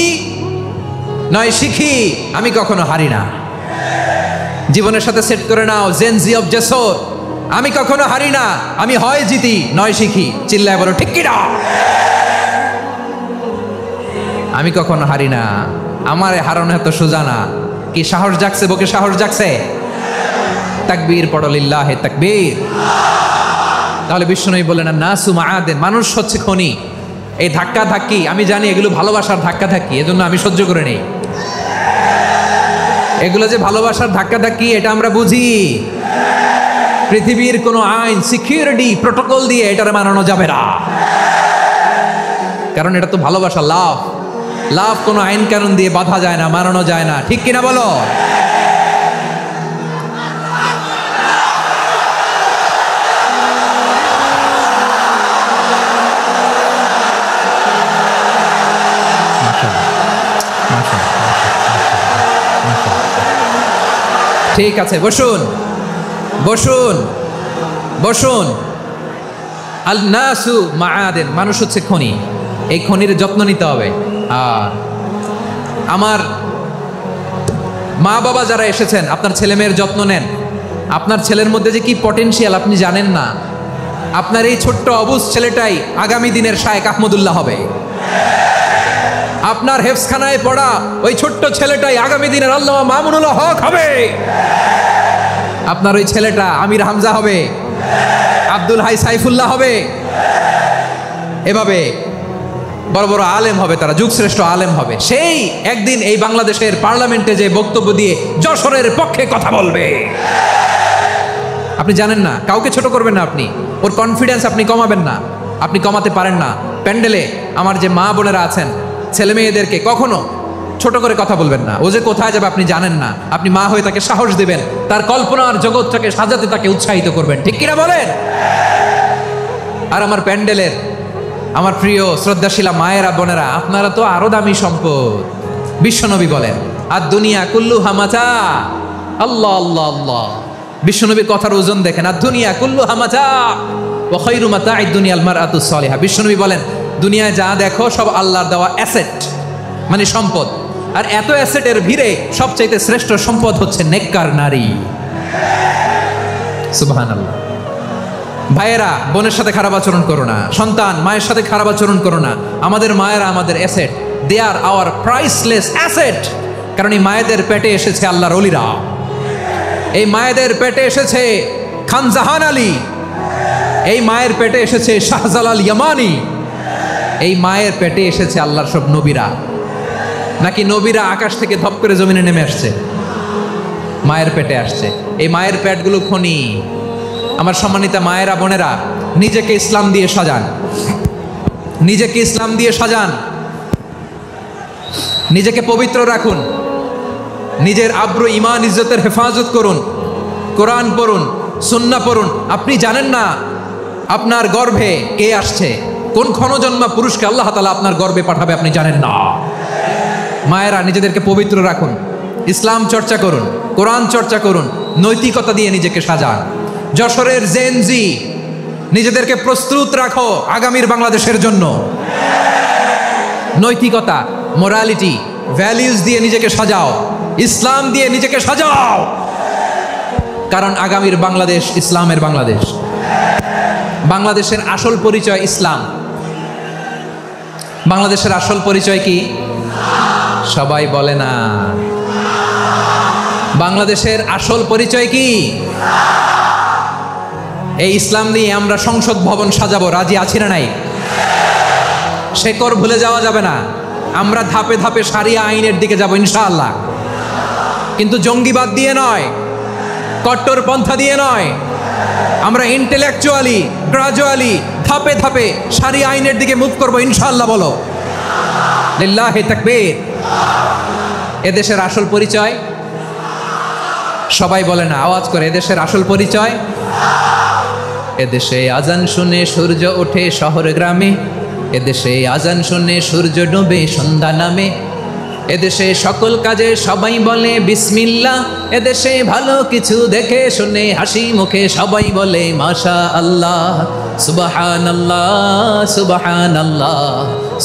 নয় শিখি, আমি কখনো হারি না। জীবনের সাথে সেট করে নাও, জেনজি অফ জেসর, আমি কখনো হারি না, আমি হয় জিতি নয় শিখি। চিল্লায় বলো ঠিক কিনা? আমি কখনো হারি না, আমার হারানো এত সোজা না। কি সাহস জাগছে? বুকে সাহস জাগছে? তাকবীর পড়ো, লিল্লাহে তাকবীর। তাহলে বিশ্বনবী বললেন, নাসু মাআদিন, মানুষ হচ্ছে খনি। এই ধাক্কা ধাক্কি আমি জানি, এগুলো ভালোবাসার ধাক্কা ধাক্কি, এজন্য আমি সহ্য করে নেই। এগুলো যে ভালোবাসার ধাক্কা ধাক্কি এটা আমরা বুঝি। পৃথিবীর কোনো আইন, সিকিউরিটি প্রোটোকল দিয়ে এটারে মানানো যাবে না, কারণ এটা তো ভালোবাসা, লাভ। লাভ কোনো আইন কানুন দিয়ে বাধা যায় না, মানানো যায় না, ঠিক কিনা বলো? ঠিক আছে, বসুন বসুন বসুন। আল নাসু মাআদিন, মানুষ হচ্ছে খনি। এই খনির যত্ন নিতে হবে। আর আমার মা বাবা যারা এসেছেন, আপনার ছেলে মেয়ের যত্ন নেন। আপনার ছেলের মধ্যে যে কি পটেনশিয়াল আপনি জানেন না। আপনার এই ছোট্ট অবুজ ছেলেটাই আগামী দিনের শায়েখ আহমদুল্লাহ হবে। আপনার হেফসখানায় পড়া ওই ছোট্ট ছেলেটাই আগামী দিনের আল্লামা মামুনুল হক হবে। আপনার ওই ছেলেটা আমির হামজা হবে, আব্দুল হাই সাইফুল্লাহ হবে। এভাবে বড় বড় আলেম হবে, তারা যুগশ্রেষ্ঠ আলেম হবে। সেই একদিন এই বাংলাদেশের পার্লামেন্টে যে বক্তব্য দিয়ে যশোরের পক্ষে কথা বলবে। আপনি জানেন না, কাউকে ছোট করবেন না আপনি, ওর কনফিডেন্স আপনি কমাবেন না, আপনি কমাতে পারেন না। প্যান্ডেলে আমার যে মা বোনেরা আছেন, ছেলে মেয়েদেরকে কখনো ছোট করে কথা বলবেন না। ও যে কোথায় যাবে আপনি জানেন না, আপনি মা হয়ে তাকে সাহস দিবেন, তার কল্পনার জগৎটাকে সাজাতে তাকে উৎসাহিত করবেন, ঠিক কিনা বলেন? আর আমার প্যান্ডেলের আমার প্রিয় শ্রদ্ধাশীলা মায়েরা বোনেরা, আপনারা তো আরো দামি সম্পদ। বিশ্বনবী বলেন, আর দুনিয়া কুল্লুহা মাতা। আল্লাহ আল্লাহ আল্লাহ, বিশ্বনবীর কথার ওজন দেখেন। আর দুনিয়া কুল্লুহা মাতা ওয়া খায়রু মাতা'আদ দুনিয়াল মারআতুস সালিহা। বিশ্বনবী বলেন, দুনিয়ায় যা দেখো সব আল্লাহর দেওয়া অ্যাসেট, মানে সম্পদ। আর এত অ্যাসেটের ভিড়ে সবচাইতে শ্রেষ্ঠ সম্পদ হচ্ছে নেককার নারী। সুবহানাল্লাহ। ভাইয়েরা বোনের সাথে খারাপ আচরণ করো না, সন্তান মায়ের সাথে খারাপ আচরণ করো না। আমাদের মায়েরা আমাদের asset, they are our priceless asset. কারণ এই মায়েদের পেটে এসেছে আল্লাহর ওলিরা, এই মায়েদের পেটে এসেছে খান জাহান আলী, এই মায়ের পেটে এসেছে শাহজালাল ইয়ামানি, এই মায়ের পেটে এসেছে আল্লাহর সব নবীরা। নাকি নবীরা আকাশ থেকে ধপ করে জমিনে নেমে আসছে? মায়ের পেটে আসছে। এই মায়ের পেটগুলো খনি। আমার সম্মানিতা মায়েরা, বোনেরা, নিজেকে ইসলাম দিয়ে সাজান, নিজেকে ইসলাম দিয়ে সাজান, নিজেকে পবিত্র রাখুন, নিজের আব্রু ঈমান ইজ্জতের হেফাজত করুন, কোরআন পড়ুন, সুন্নাহ পড়ুন। আপনি জানেন না আপনার গর্ভে কে আসছে, কোন ক্ষণজন্মা পুরুষকে আল্লাহ তাআলা আপনার গর্ভে পাঠাবে, আপনি জানেন না। মায়েরা, নিজেদেরকে পবিত্র রাখুন, ইসলাম চর্চা করুন, কোরআন চর্চা করুন, নৈতিকতা দিয়ে নিজেকে সাজান। যশোরের জেনজি, নিজেদেরকে প্রস্তুত রাখো আগামীর বাংলাদেশের জন্য। নৈতিকতা, মোরালিটি, ভ্যালিউজ দিয়ে নিজেকে সাজাও, ইসলাম দিয়ে নিজেকে সাজাও, কারণ আগামীর বাংলাদেশ ইসলামের বাংলাদেশ। বাংলাদেশের আসল পরিচয় ইসলাম। বাংলাদেশের আসল পরিচয় কি? সবাই বলে না। বাংলাদেশের আসল পরিচয় কি? এই ইসলাম নিয়ে আমরা সংসদ ভবন সাজাবো, রাজি আছি না নাই? শেকড় ভুলে যাওয়া যাবে না। আমরা ধাপে ধাপে শারিয়া আইনের দিকে যাব ইনশাআল্লাহ, কিন্তু জঙ্গিবাদ দিয়ে নয়, কট্টরপন্থা দিয়ে নয়। আমরা ইন্টেলেকচুয়ালি, গ্রাজুয়ালি, ধাপে ধাপে শারিয়া আইনের দিকে মুভ করবো ইনশাআল্লাহ। বলো লিল্লাহি তাকবীর। এদেশের আসল পরিচয় সবাই বলে না, আওয়াজ করে, এদেশের আসল পরিচয়। এদেশে আজান শুনে সূর্য ওঠে শহর গ্রামে, এদেশে আজান শুনে সূর্য ডুবে সন্ধ্যা নামে, এদেশে সকল কাজে সবাই বলে বিসমিল্লাহ, এদেশে ভালো কিছু দেখে শুনে হাসি মুখে সবাই বলে মাশা আল্লাহ, সুবহানাল্লাহ সুবহানাল্লাহ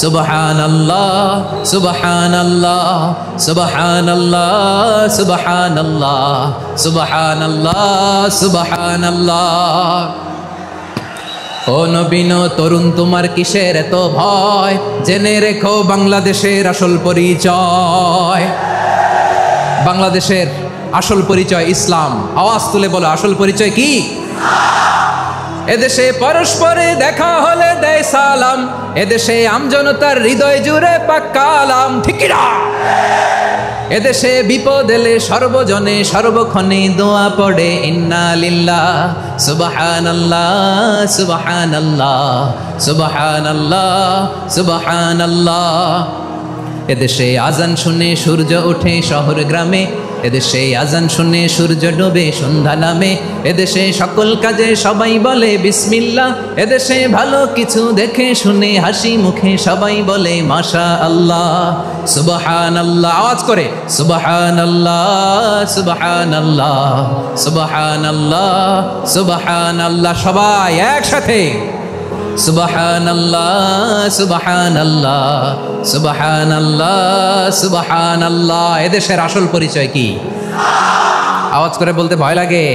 সুবহানাল্লাহ সুবহানাল্লাহ সুবহানাল্লাহ সুবহানাল্লাহ সুবহানাল্লাহ সুবহানাল্লাহ। ও নবীন তরুণ, তোমার কিসের এত ভয়? জেনে রেখো বাংলাদেশের আসল পরিচয়। বাংলাদেশের আসল পরিচয় ইসলাম। আওয়াজ তুলে বলো, আসল পরিচয় কি? এদেশে পরস্পরে দেখা হলে দেয় সালাম, এদেশে আমজনতার হৃদয় জুড়ে পাক্কা আলাম, ঠিক না? এদেশে বিপদ এলে সর্বজনে সর্বক্ষণে দোয়া পড়ে ইন্না লিল্লাহ সুবহানাল্লাহ সুবহানাল্লাহ সুবহানাল্লাহ সুবহানাল্লাহ। এদেশে আজান শুনে সূর্য ওঠে শহর গ্রামে, এদেশে আজান শুনে সূর্য ডুবে সন্ধ্যা নামে, এদেশে সকল কাজে সবাই বলে বিসমিল্লাহ, এদেশে ভালো কিছু দেখে শুনে হাসি মুখে সবাই বলে মাশা আল্লাহ সুবহানাল্লাহ। আওয়াজ করে সুবহানাল্লাহ সুবহানাল্লাহ সুবহানাল্লাহ সুবহানাল্লাহ। সবাই একসাথে সুবহানাল্লাহ সুবহানাল্লাহ সুবহানাল্লাহ সুবহানাল্লাহ। এদেশের আসল পরিচয় কি? আওয়াজ করে বলতে ভয় লাগে।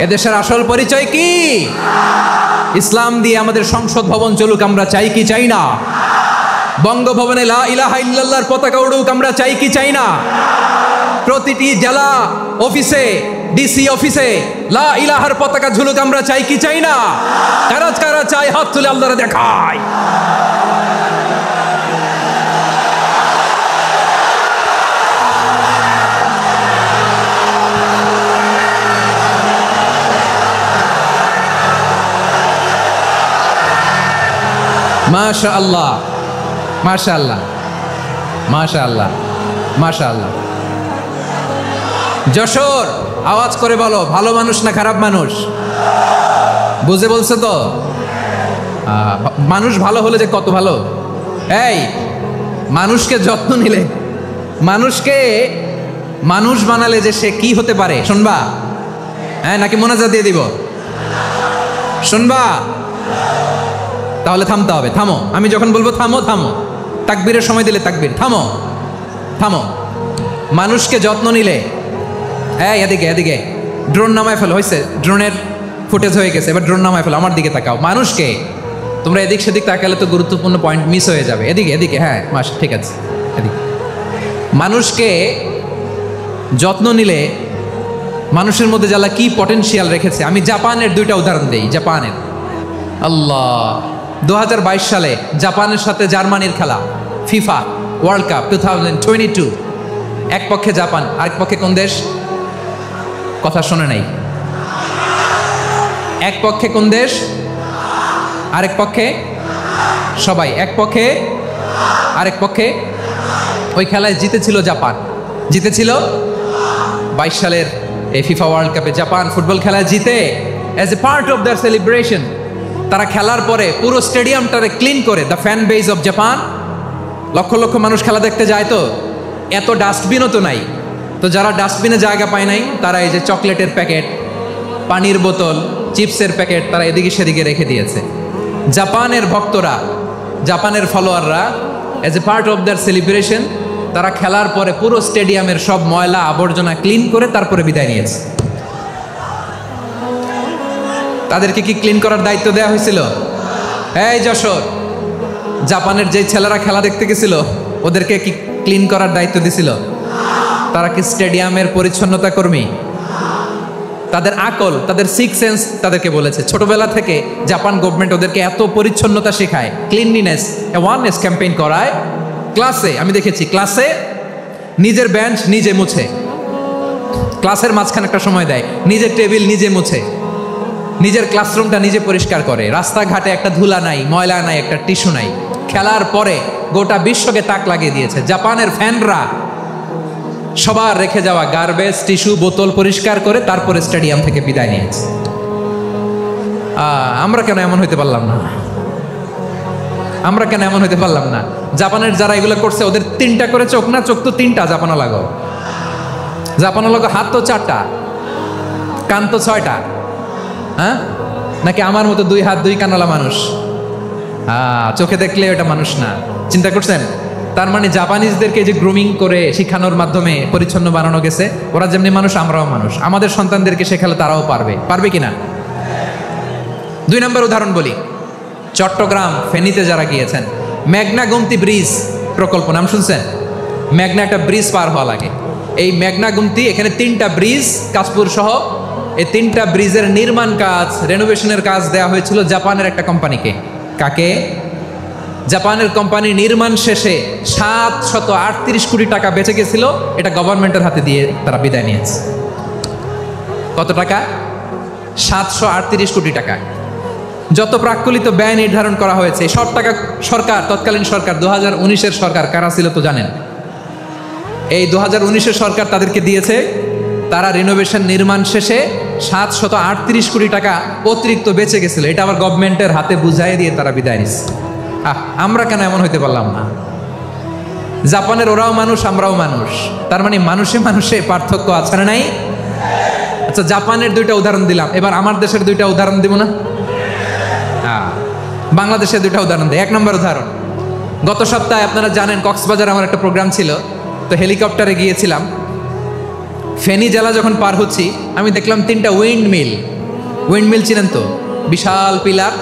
এদেশের আসল পরিচয় কি? ইসলাম দিয়ে আমাদের সংসদ ভবন চলুক, আমরা চাই কি চাই না? বঙ্গভবনে লা ইলাহা ইল্লাল্লাহর পতাকা উড়ুক, আমরা চাই কি চাই না? প্রতিটি জেলা অফিসে, ডিসি অফিসে লা ইলাহার পতাকা ঝুলুক, আমরা চাই কি চাই না? কারা কারা চাই হাত তুলে আল্লাহরে দেখায়। মাশাআল্লাহ মাশাআল্লাহ মাশাআল্লাহ মাশাআল্লাহ। যশোর, আওয়াজ করে বলো, ভালো মানুষ না খারাপ মানুষ? বুঝে বলছে তো? মানুষ ভালো হলে যে কত ভালো। এই মানুষকে যত্ন নিলে, মানুষকে মানুষ বানালে যে সে কি হতে পারে শুনবা? হ্যাঁ, নাকি মোনাজাত দিয়ে দিব? শুনবা? তাহলে থামতে হবে। থামো, আমি যখন বলবো থামো থামো, তাকবীরের সময় দিলে তাকবীর, থামো থামো। মানুষকে যত্ন নিলে, হ্যাঁ এদিকে এদিকে, ড্রোন নামায় ফেলো, হয়েছে, ড্রোনের ফুটেজ হয়ে গেছে, এবার ড্রোন নামায় ফেলো, আমার দিকে তাকাও। মানুষকে, তোমরা এদিক সেদিক তাকালে তো গুরুত্বপূর্ণ পয়েন্ট মিস হয়ে যাবে। এদিকে এদিকে, হ্যাঁ মাস, ঠিক আছে, এদিকে। মানুষকে যত্ন নিলে মানুষের মধ্যে যারা কি পটেনশিয়াল রেখেছে, আমি জাপানের দুইটা উদাহরণ দিই। জাপানের, আল্লাহ, 2022 সালে জাপানের সাথে জার্মানির খেলা, ফিফা ওয়ার্ল্ড কাপ 2022, এক পক্ষে জাপান, আরেক পক্ষে কোন দেশ? কথা শোনে নাই। এক পক্ষে কোন দেশ, আরেক পক্ষে সবাই, এক পক্ষে আরেক পক্ষে। ওই খেলায় জিতেছিল জাপান, জিতেছিল 22 সালের এই ফিফা ওয়ার্ল্ড কাপে জাপান ফুটবল খেলায় জিতে as a part of their celebration তারা খেলার পরে পুরো স্টেডিয়ামটারে ক্লিন করে, the fan base of Japan, lakh lakh মানুষ খেলা দেখতে যায়, তো এত ডাস্টবিনও তো নাই, তো যারা ডাস্টবিনে জায়গা পায় নাই তারা এই যে চকলেটের প্যাকেট, পানির বোতল, চিপসের প্যাকেট তারা এদিকে সেদিকে রেখে দিয়েছে। জাপানের ভক্তরা, জাপানের ফলোয়াররা as a part of their celebration তারা খেলার পরে পুরো স্টেডিয়ামের সব ময়লা আবর্জনা ক্লিন করে তারপরে বিদায় নিয়েছে। তাদেরকে কি ক্লিন করার দায়িত্ব দেওয়া হয়েছিল? এই যশোর, জাপানের যে ছেলেরা খেলা দেখতে গেছিল ওদেরকে কি ক্লিন করার দায়িত্ব দিছিল? তারা কি স্টেডিয়ামের পরিচ্ছন্নতা কর্মী? তাদের আকল, তাদের সিক্স সেন্স তাদেরকে বলেছে। ছোটবেলা থেকে জাপান গভর্নমেন্ট ওদেরকে এত পরিচ্ছন্নতা শেখায়, ক্লিনলিনেস অ্যাওয়ারনেস ক্যাম্পেইন করায়। ক্লাসে আমি দেখেছি, ক্লাসে নিজের বেঞ্চ নিজে মুছে, ক্লাসের মাঝখানে একটা সময় দেয়, নিজের টেবিল নিজে মুছে, নিজের ক্লাসরুমটা নিজে পরিষ্কার করে, রাস্তাঘাটে একটা ধুলা নাই, ময়লা নাই, একটা টিস্যু নাই। খেলার পরে গোটা বিশ্বকে তাক লাগিয়ে দিয়েছে। জাপানের ফ্যানরা সবার রেখে যাওয়া গার্বেজ, টিস্যু, বোতল পরিষ্কার করে তারপরে স্টেডিয়াম থেকে বিদায় নিয়েছে। আমরা কেন এমন হইতে পারলাম না? আমরা কেন এমন হইতে পারলাম না? জাপানের যারা এগুলো করছে ওদের 3টা করে চোখ না? চোখ তো 3টা, জাপানো লাগো, জাপানো লাগো, হাত তো 4টা, কান তো 6টা, হ্যাঁ? নাকি আমার মতো 2 হাত 2 কানওয়ালা মানুষ? চোখে দেখলে ওটা মানুষ না। চিন্তা করছেন? তার মানে জাপানিজদেরকে যে গ্রুমিং করে শিখানোর মাধ্যমে পরিচ্ছন্ন বানানো গেছে, ওরা যেমনি মানুষ আমরাও মানুষ, আমাদের সন্তানদেরকে শেখালে তারাও পারবে, পারবে কিনা? 2 নম্বর উদাহরণ বলি, চট্টগ্রাম ফেনীতে যারা গিয়েছেন, মেঘনা গুমতি ব্রিজ প্রকল্প নাম শুনছেন? মেঘনা একটা ব্রিজ পার হওয়া লাগে, এই মেঘনা গুমতি, এখানে 3টা ব্রিজ কাশপুর সহ, এই 3টা ব্রিজের নির্মাণ কাজ, রেনোভেশনের কাজ দেওয়া হয়েছিল জাপানের একটা কোম্পানিকে। কাকে? জাপানের কোম্পানি নির্মাণ শেষে 738 কোটি টাকা বেঁচে গেছিল, এটা গভর্নমেন্টের হাতে দিয়ে তারা বিদায় নিয়েছে। কত টাকা? 738 কোটি টাকা। যত প্রাক্কলিত ব্যয় নির্ধারণ করা হয়েছে সব টাকা সরকার, তৎকালীন সরকার 2019-এর সরকার, কারা ছিল তো জানেন? এই 2019-এর সরকার তাদেরকে দিয়েছে। তারা রিনোভেশন নির্মাণ শেষে 738 কোটি টাকা অতিরিক্ত বেঁচে গেছিল, এটা আবার গভর্নমেন্টের হাতে বুঝাই দিয়ে তারা বিদায় নিচ্ছে। আমরা কেন এমন হইতে পারলাম না? জাপানের ওরাও মানুষ, আমরাও মানুষ, তার মানে মানুষে মানুষে পার্থক্য আছে না নাই? আচ্ছা, জাপানের 2টা উদাহরণ দিলাম, এবার আমার দেশের 2টা উদাহরণ দিব না? বাংলাদেশের 2টা উদাহরণ দেয়। 1 নম্বর উদাহরণ, গত সপ্তাহে আপনারা জানেন কক্সবাজার আমার একটা প্রোগ্রাম ছিল, তো হেলিকপ্টারে গিয়েছিলাম। ফেনী জেলা যখন পার হচ্ছি আমি দেখলাম 3টা উইন্ডমিল। উইন্ডমিল চিনেন তো? বিশাল পিলার,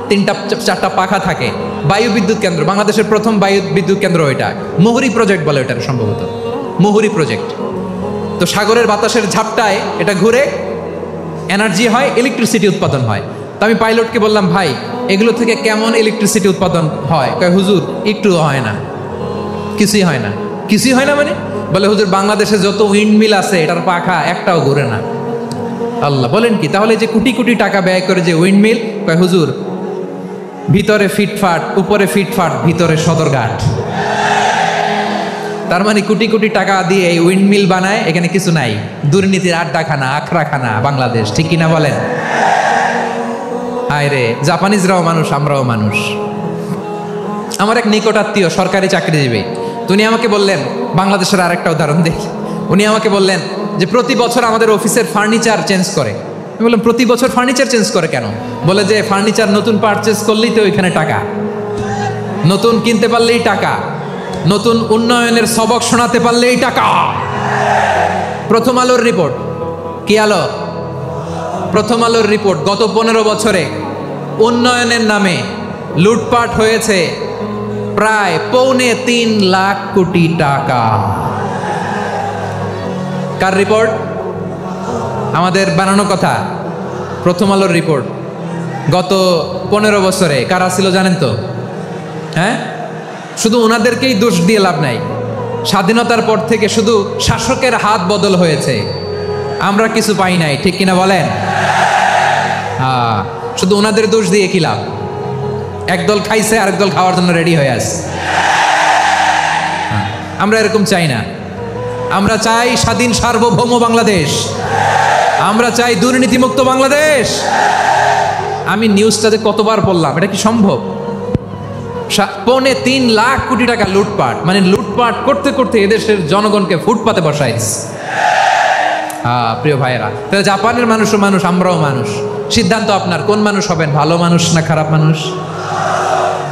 3টা 4টা পাখা থাকে, বায়ু বিদ্যুৎ কেন্দ্র, বাংলাদেশের প্রথম বায়ু বিদ্যুৎ কেন্দ্র এটা, মুহুরী প্রজেক্ট বলে এটা সম্ভবত, মুহুরী প্রজেক্ট। তো সাগরের বাতাসের ঝাপটায় এটা ঘুরে এনার্জি হয়, ইলেকট্রিসিটি উৎপাদন হয়। তো আমি পাইলটকে বললাম, ভাই এগুলো থেকে কেমন ইলেকট্রিসিটি উৎপাদন হয়? কয় হুজুর একটু হয় না, কিছুই হয় না। কিছুই হয় না মানে? বলে হুজুর বাংলাদেশে যত উইন্ডমিল আছে এটার পাখা একটাও ঘুরে না। আল্লাহ, বলেন কি? তাহলে যে কোটি কোটি টাকা ব্যয় করে যে উইন্ডমিল, কয় হুজুর ভিতরে ফিটফাট, উপরে ফিটফাট, ভিতরে সদরঘাট। তার মানে কোটি কোটি টাকা দিয়ে এই উইন্ডমিল বানায়, এখানে কিছু নাই। দুর্নীতির আড্ডাখানা, আখড়াখানা বাংলাদেশ, ঠিক কিনা বলেন? হায় রে, জাপানিজরাও মানুষ, আমরাও মানুষ। আমার এক নিকট আত্মীয় সরকারি চাকরিজীবী, উনি আমাকে বললেন, বাংলাদেশের আরেকটা উদাহরণ দেখি, উনি আমাকে বললেন যে প্রতি বছর আমাদের অফিসের ফার্নিচার চেঞ্জ করে। আমি বললাম প্রতি বছর ফার্নিচার চেঞ্জ করে কেন? বলে যে ফার্নিচার নতুন পারচেজ করলেই তো ওইখানে টাকা, নতুন কিনতে পারলেই টাকা, নতুন উন্নয়নের সবক শোনাতে পারলেই টাকা। প্রথম আলোর রিপোর্ট, কি আলো? প্রথম আলোর রিপোর্ট, গত 15 বছরে উন্নয়নের নামে লুটপাট হয়েছে প্রায় 3.25 লাখ কোটি টাকা। কার রিপোর্ট? আমাদের বানানো কথা, প্রথম আলোর রিপোর্ট। গত 15 বছরে কারা ছিল জানেন তো? হ্যাঁ, শুধু ওনাদেরকেই দোষ দিয়ে লাভ নাই। স্বাধীনতার পর থেকে শুধু শাসকের হাত বদল হয়েছে, আমরা কিছু পাই নাই, ঠিক কিনা বলেন? শুধু ওনাদের দোষ দিয়ে কি লাভ? একদল খাইছে, আরেক দল খাওয়ার জন্য রেডি হয়ে আছে। আমরা এরকম চাই না। আমরা চাই স্বাধীন সার্বভৌম বাংলাদেশ, আমরা চাই দুর্নীতিমুক্ত বাংলাদেশ। আমি নিউজটাতে কতবার বললাম, এটা কি সম্ভব? 3.25 লাখ কোটি টাকা লুটপাট, মানে লুটপাট করতে করতে এদেশের জনগণকে ফুটপাতে বসাই দিচ্ছে। প্রিয় ভাইয়েরা, তাহলে জাপানের মানুষও মানুষ, আমরাও মানুষ। সিদ্ধান্ত আপনার, কোন মানুষ হবেন, ভালো মানুষ না খারাপ মানুষ?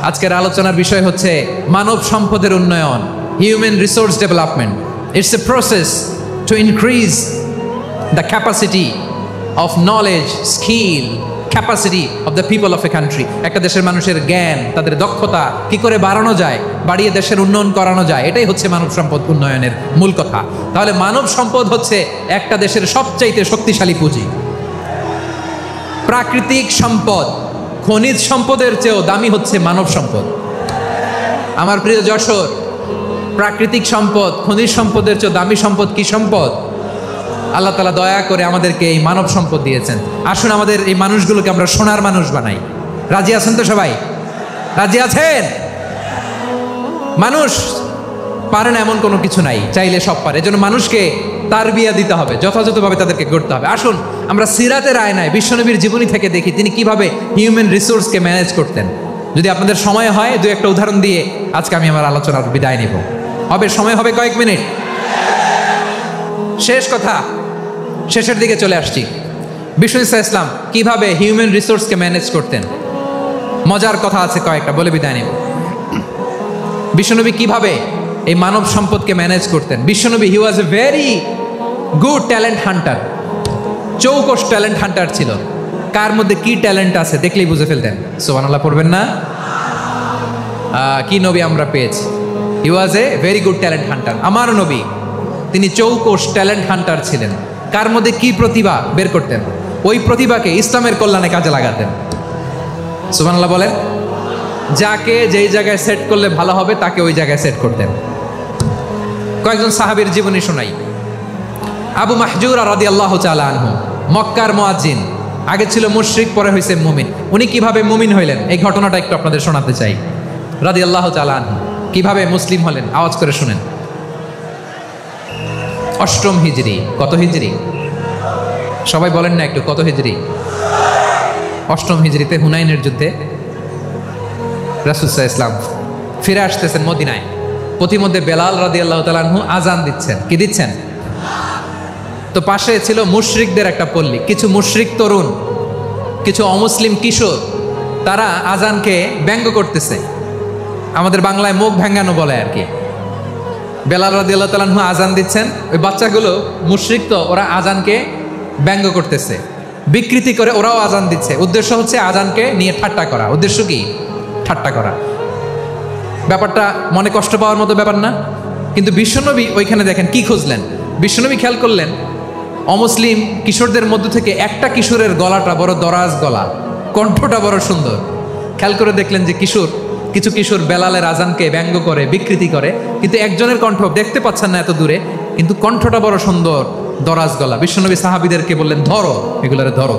আজকের আলোচনার বিষয় হচ্ছে মানব সম্পদের উন্নয়ন, human resource development. It's a process to increase the capacity of knowledge, skill, capacity of the people of a country. একটা দেশের মানুষের জ্ঞান, তাদের দক্ষতা কি করে বাড়ানো যায়, বাড়িয়ে দেশের উন্নয়ন করানো যায়, এটাই হচ্ছে মানব সম্পদ উন্নয়নের মূল কথা। তাহলে মানব সম্পদ হচ্ছে একটা দেশের সবচাইতে শক্তিশালী পুঁজি। প্রাকৃতিক সম্পদ, খনিজ সম্পদের চেয়েও দামি হচ্ছে মানব সম্পদ। আমার প্রিয় যশোর, প্রাকৃতিক সম্পদ, খনিজ সম্পদের চেয়েও দামি সম্পদ কি সম্পদ? আল্লাহ তাআলা দয়া করে আমাদেরকে এই মানব সম্পদ দিয়েছেন। আসুন আমাদের এই মানুষগুলোকে আমরা সোনার মানুষ বানাই। রাজি আছেন তো সবাই? রাজি আছেন? মানুষ পারে না এমন কোনো কিছু নাই, চাইলে সব পারে। এজন্য মানুষকে তারবিয়া দিতে হবে, যথাযথভাবে তাদেরকে গড়তে হবে। আসুন আমরা সিরাতের আয়নায় বিশ্বনবীর জীবনী থেকে দেখি তিনি কিভাবে হিউম্যান রিসোর্সকে ম্যানেজ করতেন। যদি আপনাদের সময় হয়, দু একটা উদাহরণ দিয়ে আজকে আমি আমার আলোচনার বিদায় নিব। হবে সময় হবে কয়েক মিনিট। শেষ কথা, শেষের দিকে চলে আসছি। বিষ্ণু ইসলাম কিভাবে হিউম্যান রিসোর্সকে ম্যানেজ করতেন, মজার কথা আছে কয়েকটা, বলে বিদায় নেব। বিশ্বনবী কিভাবে এই মানব সম্পদকে ম্যানেজ করতেন? বিশ্বনবী he was a very good talent hunter, চৌকস ট্যালেন্ট হান্টার ছিল। কার মধ্যে কি ট্যালেন্ট আছে দেখলেই বুঝে ফেলতেন। সুবহানাল্লাহ পড়বেন না? কি নবী আমরা পেয়েছি! He was a very good talent hunter. আমার নবী তিনি চৌকস ট্যালেন্ট হান্টার ছিলেন। কার মধ্যে কি প্রতিভা বের করতেন, ওই প্রতিভাকে ইসলামের কল্যাণে কাজে লাগাতেন। সুবহানাল্লাহ বলেন। যাকে যেই জায়গায় সেট করলে ভালো হবে তাকে ওই জায়গায় সেট করতেন। কয়েকজন সাহাবীর জীবনী শোনাই। আবু মাহজুরা রাদিয়াল্লাহু তাআলা আনহু, মক্কার মুয়াজ্জিন, আগে ছিল মুশরিক, পরে হয়েছে মুমিন। উনি কিভাবে মুমিন হইলেন এই ঘটনাটা একটু আপনাদের শোনাতে চাই। রাদিয়াল্লাহু তাআলা আনহু কিভাবে মুসলিম হলেন, আওয়াজ করে শুনেন। 8ম হিজরি। কত হিজরি? সবাই বলেন না একটু, কত হিজরি? 8ম হিজরিতে হুনাইনের যুদ্ধে রাসূল সাল্লাল্লাহু আলাইহি ওয়াসাল্লাম ফিরে আসতেছেন মদিনায়। প্রতিমধ্যে বেলাল রাদিয়াল্লাহু তাআলা আনহু আজান দিচ্ছেন। কি দিচ্ছেন? তো পাশে ছিল মুশরিকদের একটা পল্লী, কিছু মুশরিক তরুণ, কিছু অমুসলিম কিশোর, তারা আজানকে ব্যঙ্গ করতেছে। আমাদের বাংলায় মুখ ভেঙ্গানো বলে আর কি। বেলাল রাদিয়াল্লাহু তাআলা আনহু আজান দিচ্ছেন, ওই বাচ্চাগুলো মুশরিক, তো ওরা আজানকে ব্যঙ্গ করতেছে, বিকৃতি করে ওরাও আজান দিচ্ছে। উদ্দেশ্য হচ্ছে আজানকে নিয়ে ঠাট্টা করা। উদ্দেশ্য কি? ঠাট্টা করা। ব্যাপারটা মনে কষ্ট পাওয়ার মতো ব্যাপার না? কিন্তু বিশ্বনবী ওইখানে দেখেন কি খুঁজলেন। বিশ্বনবী খেয়াল করলেন অমুসলিম কিশোরদের মধ্য থেকে একটা কিশোরের গলাটা বড় দরাজ গলা, কণ্ঠটা বড় সুন্দর। খেয়াল করে দেখলেন যে কিছু কিশোর বেলালের আজানকে ব্যঙ্গ করে, বিকৃতি করে, কিন্তু একজনের কণ্ঠ দেখতে পাচ্ছেন না এত দূরে, কিন্তু কণ্ঠটা বড় সুন্দর, দরাজ গলা। বিশ্বনবী সাহাবীদেরকে বললেন, ধরো এগুলারে, ধরো।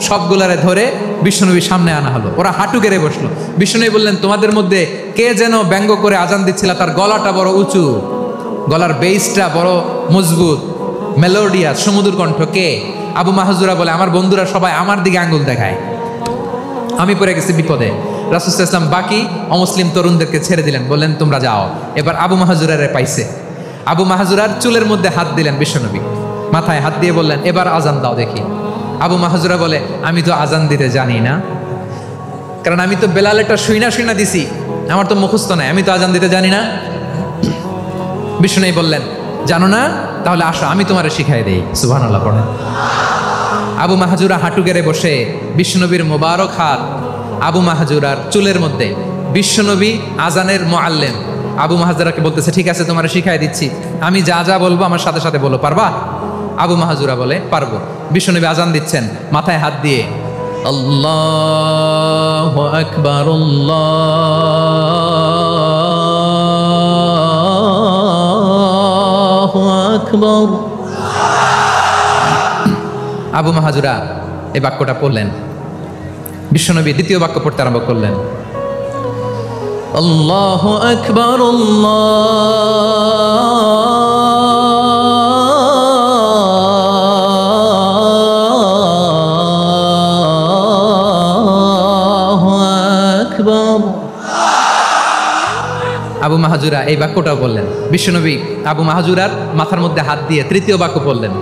সবগুলারে ধরে বিশ্বনবী সামনে আনা হলো। ওরা হাঁটু গেড়ে বসলো। বিশ্বনবী বললেন, তোমাদের মধ্যে কে যেন ব্যঙ্গ করে আজান দিচ্ছিল, তার গলাটা বড় উঁচু, গলার বেসটা বড় মজবুত, মেলোডিয়াস, সুমধুর কণ্ঠ, কে? আবু মাহজুরা বলে, আমার বন্ধুরা সবাই আমার দিকে আঙ্গুল দেখায়, আমি পড়ে গেছি বিপদে। রাসূল সাল্লাল্লাহু আলাইহি ওয়াসাল্লাম বাকি অমুসলিম তরুণদেরকে ছেড়ে দিলেন, বললেন তোমরা যাও। এবার আবু মাহজুরারে পাইছে। আবু মাহজুরার চুলের মধ্যে হাত দিলেন বিশ্বনবী, মাথায় হাত দিয়ে বললেন, এবার আজান দাও দেখি। আবু মাহজুরা বলে, আমি তো আজান দিতে জানি না, কারণ আমি তো বেলালেরটা শুইনা দিছি, আমার তো মুখস্থ নাই, আমি তো আজান দিতে জানি না। বিশ্বনবী বললেন, জানো না? তাহলে আসো, আমি তোমারে শিখাই দেই। সুবহানাল্লাহ পড়েন। আবু মাহজুরা হাঁটু গেড়ে বসে, বিশ্বনবীর মোবারক হাত আবু মাহজুরার চুলের মধ্যে। বিশ্বনবী আজানের মুআল্লিম আবু মাহজুরাকে বলতেছে, ঠিক আছে তোমারে শিখাই দিচ্ছি, আমি যা যা বলবো আমার সাথে সাথে বলো, পারবা? আবু মাহজুরা বলে, পারবো। বিশ্বনবী আজান দিচ্ছেন, মাথায় হাত দিয়ে আল্লাহু আকবার, আল্লাহু আকবার। আবু মাহাজুরা এই বাক্যটা পড়লেন। বিশ্বনবী দ্বিতীয় বাক্য পড়তে আরম্ভ করলেন, আল্লাহু আকবার, আল্লাহু আকবার। আবু মাহাজুরা এই বাক্যটাও বললেন। বিশ্বনবী আবু মাহাজুরার মাথার মধ্যে হাত দিয়ে তৃতীয় বাক্য বললেন,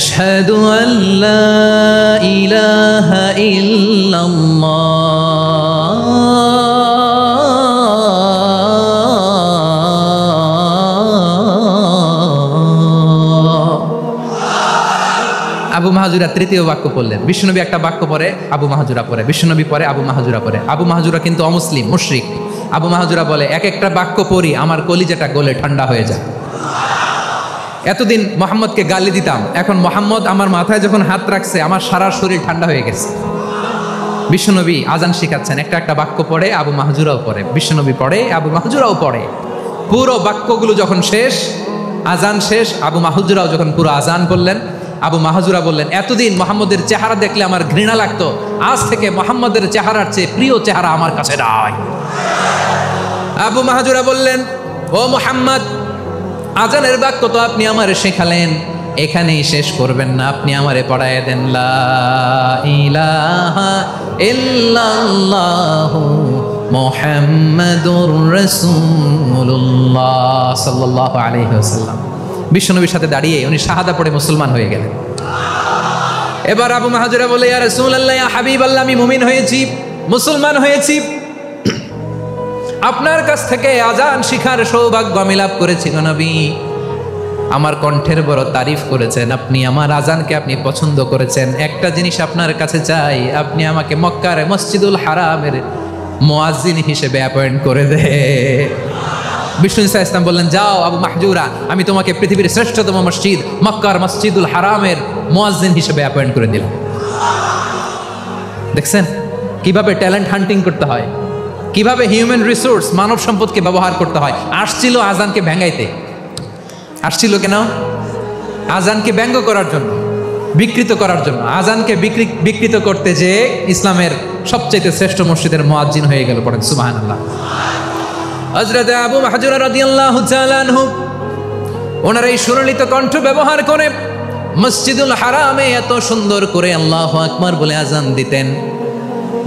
আশহাদু আল্লা ইলাহা ইল্লাল্লাহ। আবু মাহাজুরা তৃতীয় বাক্য পড়লেন। বিশ্বনবী একটা বাক্য পরে আবু মাহাজুরা পরে, বিশ্বনবী পরে আবু মাহাজুরা পরে। আবু মাহাজুরা কিন্তু অমুসলিম, মুশরিক। আবু মাহাজুরা বলে, এক একটা বাক্য পড়ি আমার কলিজাটা গলে ঠান্ডা হয়ে যায়। এতদিন মোহাম্মদকে গালি দিতাম, এখন মোহাম্মদ আমার মাথায় যখন হাত রাখছে আমার সারা শরীর ঠান্ডা হয়ে গেছে। বিশ্বনবী আজান শিখাচ্ছেন, একটা একটা বাক্য পড়ে আবু মাহাজুরাও পড়ে, বিশ্বনবী পড়ে আবু মাহাজুরাও পড়ে। পুরো বাক্যগুলো যখন শেষ, আজান শেষ, আবু মাহাজুরাও যখন পুরো আজান বললেন, আবু মাহাজুরা বললেন, এতদিন মোহাম্মদের চেহারা দেখলে আমার ঘৃণা লাগতো, আজ থেকে মোহাম্মদের চেহারার চেয়ে প্রিয় চেহারা আমার কাছে নাই। আবু মাহাজুরা বললেন, ও মুহাম্মদ, আজানের বাক্য তো আপনি আমারে শেখালেন, এখানেই শেষ করবেন না, আপনি আমারে পড়ায় দেন, লা ইলাহা ইল্লাল্লাহু মুহাম্মাদুর রাসূলুল্লাহ সাল্লাল্লাহু আলাইহি ওয়াসাল্লাম। বিশ্বনবীর সাথে দাঁড়িয়ে উনি শাহাদা পড়ে মুসলমান হয়ে গেলেন। এবার আবু মাহাজুরা বলে, ইয়া রাসূলুল্লাহ, ইয়া হাবিবাল্লাহ, আমি মুমিন হয়েছি, মুসলমান হয়েছি, আপনার কাছ থেকে আজান শিখার সৌভাগ্য আমি লাভ করেছি গো নবী। আমার কণ্ঠের বড় তারিফ করেছেন আপনি, আমার আজানকে আপনি পছন্দ করেছেন। একটা জিনিস আপনার কাছে চাই, আপনি আমাকে মক্কার মসজিদুল হারামের মুয়াজ্জিন হিসেবে অ্যাপয়েন্ট করে দে। বিষ্ণু ইসলাম বললেন, যাও আবু মাহজুরা, আমি তোমাকে পৃথিবীর শ্রেষ্ঠতম মসজিদ মক্কার মসজিদুল হারামের মুয়াজ্জিন হিসেবে অ্যাপয়েন্ট করে দিলাম। দেখছেন কিভাবে ট্যালেন্ট হান্টিং করতে হয়, কিভাবে হিউম্যান রিসোর্স মানব সম্পদকে ব্যবহার করতে হয়। আসছিল আজানকে ভেঙ্গাইতে, আসছিল কেন? আজানকে ব্যঙ্গ করার জন্য, বিকৃত করার জন্য। আজানকে বিকৃত করতে যে ইসলামের সবচেয়ে শ্রেষ্ঠ মসজিদের মুয়াজ্জিন হয়ে গেল। পড়েন সুবহানাল্লাহ। হযরত আবু মাহজুরা রাদিয়াল্লাহু তাআলা আনহু ওনার এই সুললিত কণ্ঠ ব্যবহার করে মসজিদুল হারামে এত সুন্দর করে আল্লাহু আকবার বলে আজান দিতেন,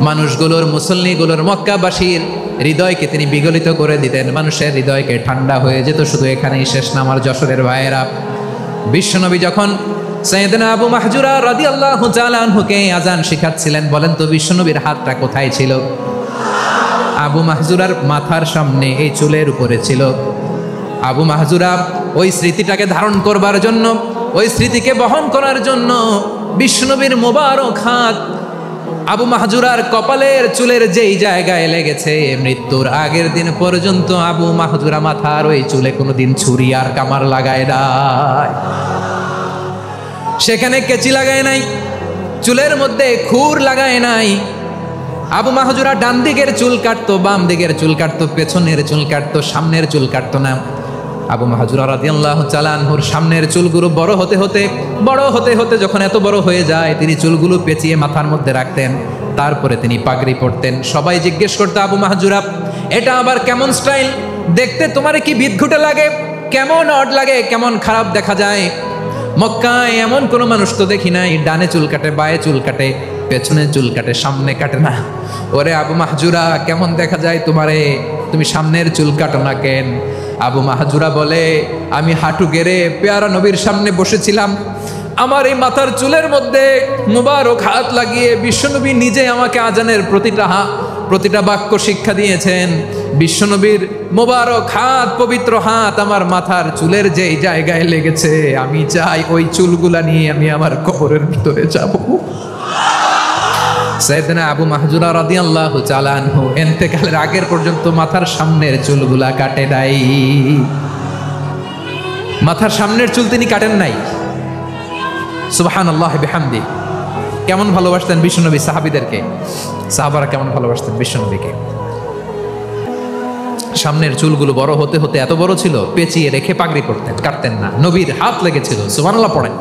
মানুষগুলোর, মুসল্লিগুলোর, মক্কাবাসীর হৃদয়কে তিনি বিগলিত করে দিতেন, মানুষের হৃদয়কে ঠান্ডা হয়ে যেত। শুধু এখানেই শেষ না আমার যশোরের ভাইয়েরা, বিশ্বনবী যখন সাইয়েদনা আবু মাহজুরা রাদিয়াল্লাহু তাআলা আনহুকে আজান শিখাচ্ছিলেন, বলেন তো বিশ্বনবীর হাতটা কোথায় ছিল? আবু মাহজুরার মাথার সামনে, এই চুলের উপরে ছিল। আবু মাহজুরা ওই স্মৃতিটাকে ধারণ করবার জন্য, ওই স্মৃতিকে বহন করার জন্য বিশ্বনবীর মোবারক হাত আবু মাহজুরার কপালের চুলের যেই জায়গায় লেগেছে, মৃত্যুর আগের দিন পর্যন্ত আবু মাহজুরা মাথার ওই চুলে কোনোদিন ছুরি আর কামার লাগায় নাই, সেখানে কেচি লাগায় নাই, চুলের মধ্যে খুর লাগায় নাই। আবু মাহজুরা ডান দিকের চুল কাটতো, বাম দিকের চুল কাটতো, পেছনের চুল কাটতো, সামনের চুল কাটতো না। আবু মাহজুরা রাদিয়াল্লাহু তাআলা আনহুর সামনের চুলগুলো বড় হতে হতে যখন এত বড় হয়ে যায়, তিনি চুলগুলো পেঁচিয়ে মাথার মধ্যে রাখতেন, তারপরে তিনি পাগড়ি পরতেন। সবাই জিজ্ঞেস করতো, আবু মাহজুরা, এটা আবার কেমন স্টাইল? দেখতে তোমার কি বিদঘুটে লাগে? কেমন অড লাগে? কেমন খারাপ দেখা যায়? মক্কায় এমন কোনো মানুষ তো দেখি নাই, ডানে চুল কাটে, বায়ে চুল কাটে, পেছনে চুল কাটে, সামনে কাটে না। ওরে আবু মাহজুরা, কেমন দেখা যায় তোমারে? তুমি সামনের চুল কাটো না কেন? আবু মাহজুরা বলে, আমি হাঁটু গেড়ে পেয়ারা নবীর সামনে বসেছিলাম, আমার এই মাথার চুলের মধ্যে মুবারক হাত লাগিয়ে বিশ্বনবী নিজে আমাকে আজানের প্রতিটা বাক্য শিক্ষা দিয়েছেন। বিশ্বনবীর মোবারক হাত, পবিত্র হাত আমার মাথার চুলের যেই জায়গায় লেগেছে, আমি চাই ওই চুলগুলা নিয়ে আমি আমার কবরের ভিতরে যাব। সাইয়েদনা আবু মাহজুরা রাদিয়াল্লাহু তাআলা আনহু ইন্তেকালের আগের পর্যন্ত মাথার সামনের চুলগুলা কাটে নাই। মাথার সামনের চুল তিনি কাটেন নাই। সুবহানাল্লাহ বিহামদি। কেমন ভালোবাসতেন বিশ্বনবী সাহাবীদেরকে, সাহাবারা কেমন ভালোবাসতেন বিশ্বনবীকে। সামনের চুলগুলো বড় হতে হতে এত বড় ছিল, পেঁচিয়ে রেখে পাগড়ি করতেন, কাটতেন না। নবীর হাত লেগেছিল, সুবহানাল্লাহ পড়েন।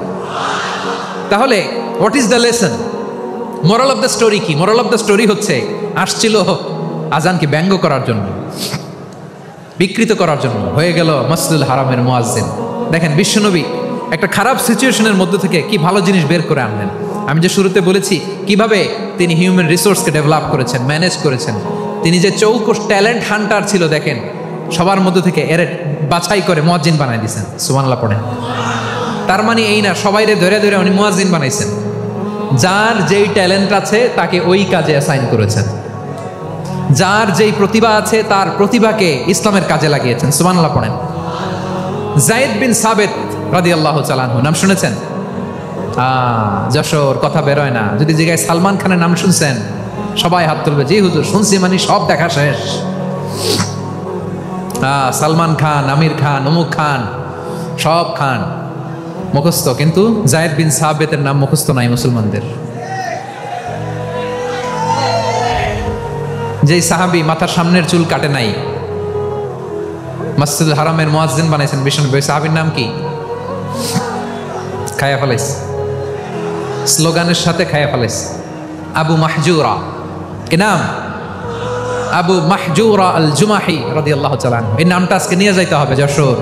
তাহলে what is the lesson, moral of the story কি? মোরাল অফ দ্য স্টোরি হচ্ছে, আসছিল আজানকে ব্যঙ্গ করার জন্য, বিকৃত করার জন্য, হয়ে গেল মসজিদুল হারামের মুয়াজ্জিন। দেখেন বিশ্বনবী একটা খারাপ সিচুয়েশনের মধ্যে থেকে কি ভালো জিনিস বের করে আনলেন। আমি যে শুরুতে বলেছি কিভাবে তিনি হিউম্যান রিসোর্সকে ডেভেলপ করেছেন, ম্যানেজ করেছেন। তিনি যে চৌকস ট্যালেন্ট হান্টার ছিল, দেখেন সবার মধ্যে থেকে এর বাছাই করে মুয়াজ্জিন বানাই দিয়েছেন। সুবহানাল্লাহ পড়েন। তার মানে এই না সবাইরে ধরে ধরে উনি মুয়াজ্জিন বানাইছেন। যার যেই ট্যালেন্ট আছে তাকে ওই কাজে অ্যাসাইন করেছেন, যার যেই প্রতিভা আছে তার প্রতিভাকে ইসলামের কাজে লাগিয়েছেন। সুবহানাল্লাহ পড়েন। যায়েদ বিন সাবিত রাদিয়াল্লাহু তাআলা আনহু, নাম শুনেছেন? যশোর কথা বেরোয় না। যদি জায়গায় সালমান খানের নাম শুনছেন সবাই হাত তুলবে, জি হুজুর শুনছি, মানে সব দেখা শেষ। সালমান খান, আমির খান, অমুক খান, সব খান মুখস্থ, কিন্তু যায়েদ বিন সাবিতের নাম মুখস্থ নাই মুসলমানদের। যেই সাহাবী মাথার সামনের চুল কাটে নাই, মসজিদুল হারামের মুয়াজ্জিন বানাইছেন বিশ্বনবী, সাহাবীর নাম কি? খায়া ফেলাইছে, স্লোগানের সাথে খায়া ফেলাইছে। আবু মাহজুরা, কি নাম? আবু মাহজুরা আল জুমাহি রাদিয়াল্লাহু তাআলা আনহু। এই নামটা আজকে নিয়ে যাইতে হবে যশোর।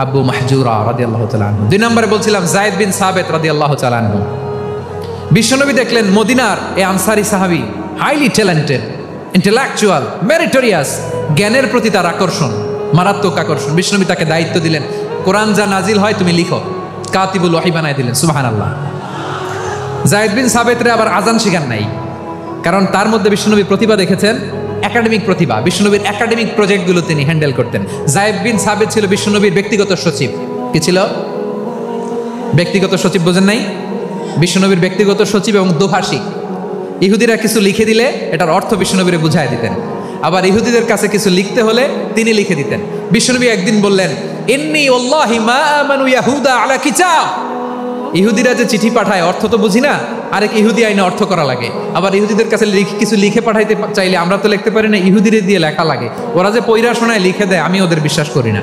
আবু মাহজুরা রাদিয়াল্লাহু তাআলা আনহু। 2 নম্বরে বলছিলাম যায়েদ বিন সাবিত রাদিয়াল্লাহু তাআলা আনহু। বিশ্বনবী দেখলেন মদিনার এই আনসারী সাহাবী হাইলি ট্যালেন্টেড, ইন্টেলেকচুয়াল, মেরিটোরিয়াস, জ্ঞানের প্রতি তার আকর্ষণ, মারাত্মক আকর্ষণ। বিশ্বনবী তাকে দায়িত্ব দিলেন, কোরআন যা নাজিল হয় তুমি লিখো, কাতিবুল ওয়াহি বানায় দিলেন। সুবহানাল্লাহ। যায়েদ বিন সাবিতরে আবার আজান শিখান নাই, কারণ তার মধ্যে বিশ্বনবী প্রতিভা দেখেছেন, একাডেমিক প্রতিভা। বিশ্বনবীর একাডেমিক প্রজেক্টগুলো তিনি হ্যান্ডেল করতেন। যায়েদ বিন সাবিত ছিল বিশ্বনবীর ব্যক্তিগত সচিব। কি ছিল? ব্যক্তিগত সচিব, বোঝেন নাই? বিশ্বনবীর ব্যক্তিগত সচিব এবং দোভাষী। ইহুদিরা কিছু লিখে দিলে এটার অর্থ বিশ্বনবীরে বুঝায় দিতেন, আবার ইহুদিদের কাছে কিছু লিখতে হলে তিনি লিখে দিতেন। বিশ্বনবী একদিন বললেন, ইন্নী ওয়াল্লাহি মা আমানু ইয়াহুদা আলা কিতাব। ইহুদিরা যে চিঠি পাঠায় অর্থ তো বুঝি না, আরেক ইহুদি আইনে অর্থ করা লাগে। আবার ইহুদিদের কাছে কিছু লিখে পাঠাইতে চাইলে আমরা তো লিখতে পারি না, ইহুদিরে দিয়ে লেখা লাগে। ওরা যে পয়রা শোনায় লিখে দেয়, আমি ওদের বিশ্বাস করি না,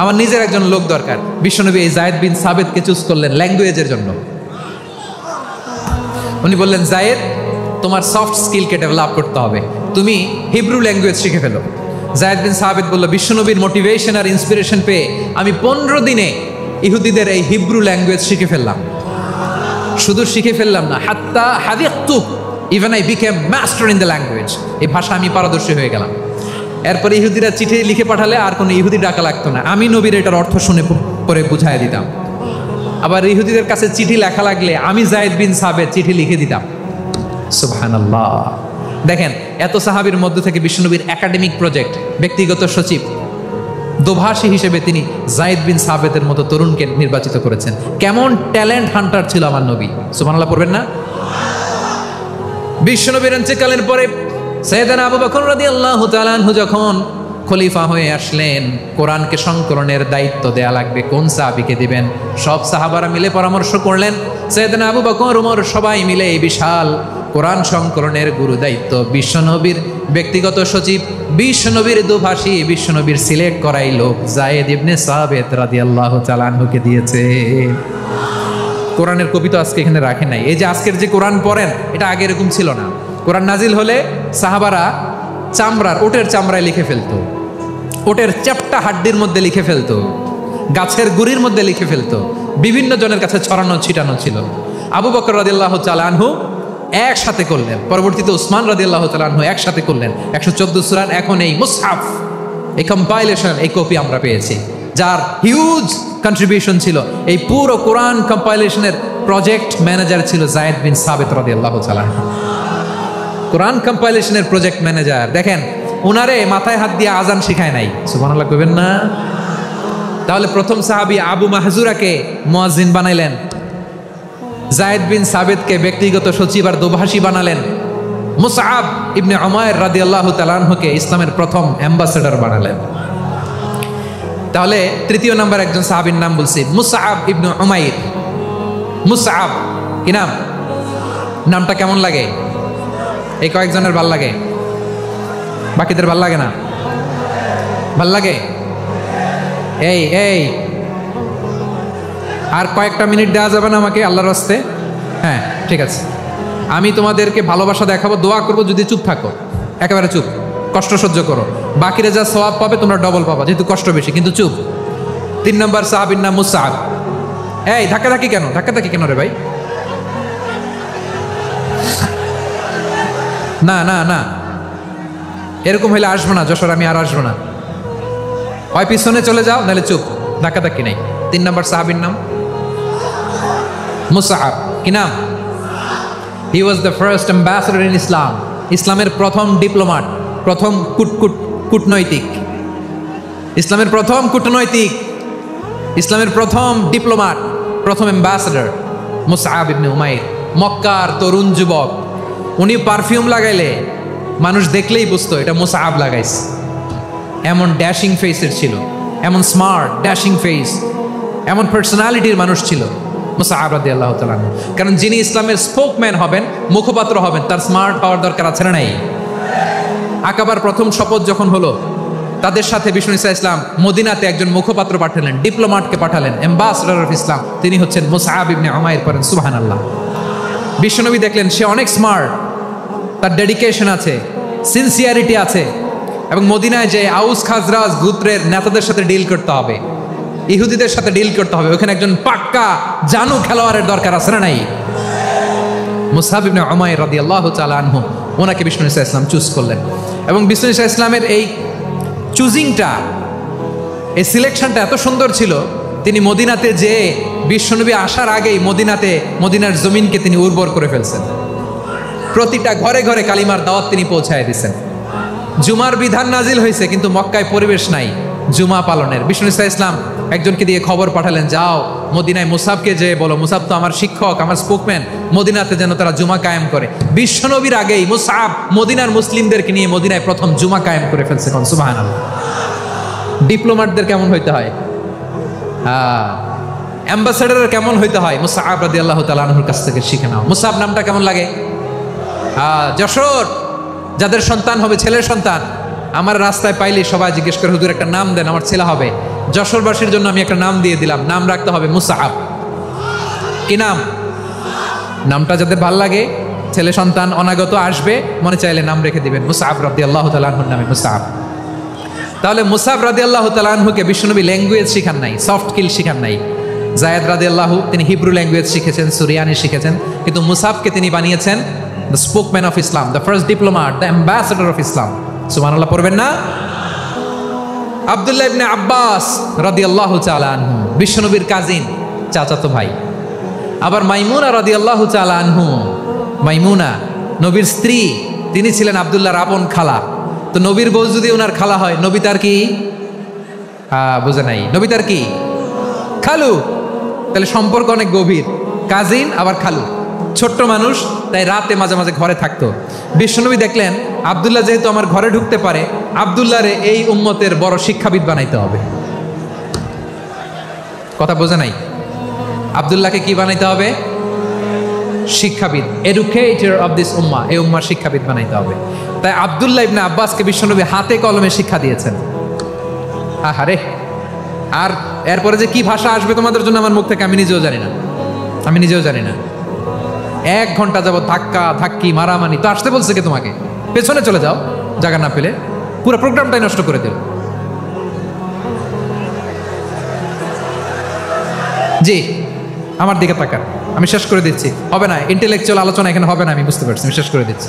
আমার নিজের একজন লোক দরকার। বিশ্বনবী এই যায়েদ বিন সাবিতকে চুজ করলেন ল্যাঙ্গুয়েজের জন্য। উনি বললেন, যায়েদ তোমার সফট স্কিলকে ডেভেলপ করতে হবে, তুমি হিব্রু ল্যাঙ্গুয়েজ শিখে ফেলো। যায়েদ বিন সাবিত বলল, বিশ্বনবীর মোটিভেশন আর ইন্সপিরেশন পেয়ে আমি 15 দিনে ইহুদিদের এই হিব্রু ল্যাঙ্গুয়েজ শিখে ফেললাম। শুধু শিখে ফেললাম না, হাত্তা হাদিকতু, even I became master in the language. এই ভাষা আমি পারদর্শী হয়ে গেলাম। এরপরে ইহুদিরা চিঠি লিখে পাঠালে আর কোনো ইহুদি ডাকা লাগতো না, আমি নবীর এটার অর্থ শুনে পরে বুঝাই দিতাম। আবার ইহুদিদের কাছে চিঠি লেখা লাগলে আমি যায়েদ বিন সাবিত চিঠি লিখে দিতাম। সুবহানাল্লাহ। দেখেন এত সাহাবীর মধ্য থেকে বিশ্বনবীর একাডেমিক প্রজেক্ট, ব্যক্তিগত সচিব, দোভাষী হিসেবে তিনি যায়েদ বিন সাবিতের মতো তরুণকে নির্বাচিত করেছেন। কেমন ট্যালেন্ট হান্টার ছিল আমার নবী। সুবহানাল্লাহ পড়বেন না? বিশ্বনবীর ইন্তেকালের পরে সাইয়েদনা আবু বকর রাদিয়াল্লাহু তাআলা আনহু যখন খলিফা হয়ে আসলেন, কোরআনকে সংকলনের দায়িত্ব দেয়া লাগবে, কোন সাহাবীকে দিবেন? সব সাহাবারা মিলে পরামর্শ করলেন। সাইয়েদনা আবু বকর, ওমর সবাই মিলে এই বিশাল কোরআন সংকলনের গুরু দায়িত্ব বিশ্বনবীর ব্যক্তিগত সচিব, বিশ্বনবীর দোভাষী, বিশ্বনবীর সিলেক্ট করাই লোক যায়েদ ইবনে সাবিত রাদিয়াল্লাহু তাআলা আনহুকে দিয়েছে। কোরআনের কপি তো আজকে এখানে রাখেন নাই। এই যে আজকের যে কোরআন পড়েন, এটা আগে এরকম ছিল না। কোরআন নাজিল হলে সাহাবারা চামড়ার, ওটের চামড়ায় লিখে ফেলতো, ওটের চ্যাপ্টা হাড্ডির মধ্যে লিখে ফেলতো, গাছের গুড়ির মধ্যে লিখে ফেলতো, বিভিন্ন জনের কাছে ছড়ানো ছিটানো ছিল। আবু বকর রাদিয়াল্লাহু তাআলা আনহু একসাথে করলেন, পরবর্তীতে উসমান রাদিয়াল্লাহু তাআলা আনহু একসাথে করলেন 114 সূরার এখন এই মুসহাফ, এই কম্পাইলেশন, এই কপি আমরা পেয়েছি, যার হিউজ কন্ট্রিবিউশন ছিল। এই পুরো কোরআন কম্পাইলেশনের প্রজেক্ট ম্যানেজার ছিল যায়েদ বিন সাবিত রাদিয়াল্লাহু তাআলা। কোরআন কম্পাইলেশনের প্রজেক্ট ম্যানেজার। দেখেন উনারে মাথায় হাত দিয়ে আজান শিখায় নাই। সুবহানাল্লাহ কইবেন না? তাহলে প্রথম সাহাবী আবু মাহজুরাকে মুয়াজ্জিন বানাইলেন, যায়েদ বিন সাবিতকে ব্যক্তিগত সচিব আর দোভাষী বানালেন, মুসআব ইবনে উমাইর রাদিয়াল্লাহু তাআলা আনহুকে ইসলামের প্রথম অ্যাম্বাসেডর বানালেন। তাহলে তৃতীয় নাম্বার একজন সাহাবীর নাম বলছি, মুসআব ইবনে উমাইর। মুসআব কি নাম? নামটা কেমন লাগে? এই কয়েকজনের ভাল লাগে? বাকিদের ভাল লাগে না? ভাল লাগে? এই এই আর কয়েকটা মিনিট দেওয়া যাবে না আমাকে আল্লাহর রাস্তে? হ্যাঁ ঠিক আছে, আমি তোমাদেরকে ভালোবাসা দেখাবো, দোয়া করবো যদি চুপ থাকো, একেবারে চুপ, কষ্ট সহ্য করো, বাকিরা যা সওয়াব পাবে তোমরা ডবল পাবা, যেহেতু কষ্ট বেশি, কিন্তু চুপ। 3 নম্বর সাহাবীর নাম মুসআব। এই ধাক্কাধাক্কি কেন, ধাক্কাধাক্কি কেন রে ভাই? না না না, এরকম হইলে আসবো না যশোর, আমি আর আসবো না। হয় পিছনে চলে যাও, নাহলে চুপ, ধাক্কাধাক্কি নেই। 3 নম্বর সাহাবীর নাম মুসআব। কি নাম? He was the first ambassador in Islam. ইসলামের প্রথম ডিপ্লোমাট, প্রথম কূটনৈতিক, ইসলামের প্রথম কূটনৈতিক, ইসলামের প্রথম ডিপ্লোমাট, প্রথম অ্যাম্বাসেডর মুসআব ইবনে উমাইর। মক্কার তরুণ যুবক, উনি পারফিউম লাগাইলে মানুষ দেখলেই বুঝতো এটা মুসআব লাগাইছে। এমন ড্যাশিং ফেসের ছিল, এমন স্মার্ট ড্যাশিং ফেস, এমন পার্সোনালিটির মানুষ ছিল মুসআব রাদিয়াল্লাহু তাআলা। কারণ যিনি ইসলামের স্পোকম্যান হবেন, মুখপাত্র হবেন, তার স্মার্ট হওয়ার দরকার আছে না নাই? আকাবার প্রথম শপথ যখন হলো, তাদের সাথে বিষ্ণু ইসা ইসলাম মদিনাতে একজন মুখপাত্র পাঠালেন, ডিপ্লোমাটকে পাঠালেন, অ্যাম্বাসেডর অফ ইসলাম, তিনি হচ্ছেন মুসআব ইবনে উমাইর। পড়েন সুবহানাল্লাহ। বিশ্বনবী দেখলেন সে অনেক স্মার্ট, তার ডেডিকেশন আছে, সিনসিয়ারিটি আছে, এবং মদিনায় যে আউস খাজরাজ গোত্রের নেতাদের সাথে ডিল করতে হবে, ইহুদিদের সাথে ডিল করতে হবে, ওখানে একজন পাক্কা জানু খেলোয়াড়ের দরকার আছে না নাই? মুসআব ইবনে উমাইর রাদিয়াল্লাহু তাআলা আনহু, ওনাকে বিষ্ণু ইসা ইসলাম চুজ করলেন। এবং বিষ্ণু ইসা ইসলামের এই চুজিংটা, এই সিলেকশনটা এত সুন্দর ছিল, তিনি মদিনাতে যে বিশ্বনবী আসার আগেই মদিনার জমিনকে তিনি উর্বর করে ফেলছেন। প্রতিটা ঘরে ঘরে কালিমার দাওয়াত তিনি পৌঁছায় দিয়েছেন। জুমার বিধান নাজিল হয়েছে, কিন্তু মক্কায় পরিবেশ নাই জুমা পালনের। বিষ্ণু ইসা ইসলাম একজনকে দিয়ে খবর পাঠালেন, যাও মদিনায় মুসাবকে যে বলো, মুসাব তো আমার শিক্ষক, আমার স্পোকম্যান, মদিনাতে যেন তারা জুমা কায়েম করে। বিশ্বনবীর আগেই মুসাব মদিনার মুসলিমদেরকে নিয়ে মদিনায় প্রথম জুমা কায়েম করে ফেলছে। কোন সুবহানাল্লাহ। ডিপ্লোম্যাটদের কেমন হইতে হয়, অ্যাম্বাসেডারের কেমন হইতে হয়, মুসআব রাদিয়াল্লাহু তাআলা আনহুর কাছ থেকে শিখে নাও। মুসআব নামটা কেমন লাগে? যশোর যাদের সন্তান হবে, ছেলের সন্তান, আমার রাস্তায় পাইলে সবাই জিজ্ঞেস করে, হুজুর একটা নাম দেন, আমার ছেলে হবে। যশোরবাসীর জন্য আমি একটা নাম দিয়ে দিলাম, নাম রাখতে হবে মুসআব। কি নাম? নামটা যাদের ভাল লাগে, ছেলে সন্তান অনাগত আসবে, মনে চাইলে নাম রেখে দিবেন মুসআব রাদিয়াল্লাহু তাআলা আনহুর নামে মুসআব। তাহলে মুসআব রাদিয়াল্লাহু তাআলা আনহুকে বিশ্বনবী ল্যাঙ্গুয়েজ শিখান নাই, সফট স্কিল শিখান নাই। যায়েদ রাদিয়াল্লাহু তিনি হিব্রু ল্যাঙ্গুয়েজ শিখেছেন, সুরিয়ানি শিখেছেন, কিন্তু মুসআবকে তিনি বানিয়েছেন the spokesman of Islam, the first diplomat, the ambassador of Islam. সুবহানাল্লাহ পড়বেন না? আব্দুল্লাহ ইবনে আব্বাস রাদিয়াল্লাহু তাআলা আনহু, বিশ্বনবীর কাজিন, চাচাতো ভাই। আবার মাইমুনা রাদিয়াল্লাহু তাআলা আনহু, মাইমুনা নবীর স্ত্রী, তিনি ছিলেন আব্দুল্লাহর আপন খালা। তো নবীর বউ যদি ওনার খালা হয়, নবী তার কি? বুঝে নাই, নবী তার কি? খালু। তাহলে সম্পর্ক অনেক গভীর, কাজিন আবার খালু। ছোট্ট মানুষ, তাই রাতে মাঝে মাঝে ঘরে থাকতো। বিশ্বনবী দেখলেন আব্দুল্লাহ যেহেতু আমার ঘরে ঢুকতে পারে, আব্দুল্লাহরে এই উম্মতের বড় শিক্ষাবিদ বানাইতে হবে। কথা বোঝে নাই? আব্দুল্লাহকে কি বানাইতে হবে? শিক্ষাবিদ, এডুকেটর অফ দিস উম্মাহ, এই উম্মার শিক্ষাবিদ বানাইতে হবে। তাই আব্দুল্লাহ ইবনে আব্বাসকে বিশ্বনবী হাতে কলমে শিক্ষা দিয়েছেন। আহারে, আর এরপরে যে কি ভাষা আসবে তোমাদের জন্য আমার মুখ থেকে আমি নিজেও জানি না, আমি নিজেও জানি না। 1 ঘন্টা যাবত ধাক্কা ধাক্কি মারামারি। তো আসতে বলছে কে তোমাকে? পেছনে চলে যাও, জায়গা না পেলে। পুরো প্রোগ্রামটাই নষ্ট করে দিল। জি, আমার দিকে তাকান, আমি শেষ করে দিচ্ছি। হবে না, ইন্টেলেকচুয়াল আলোচনা এখানে হবে না, আমি বুঝতে পারছি, আমি শেষ করে দিচ্ছি।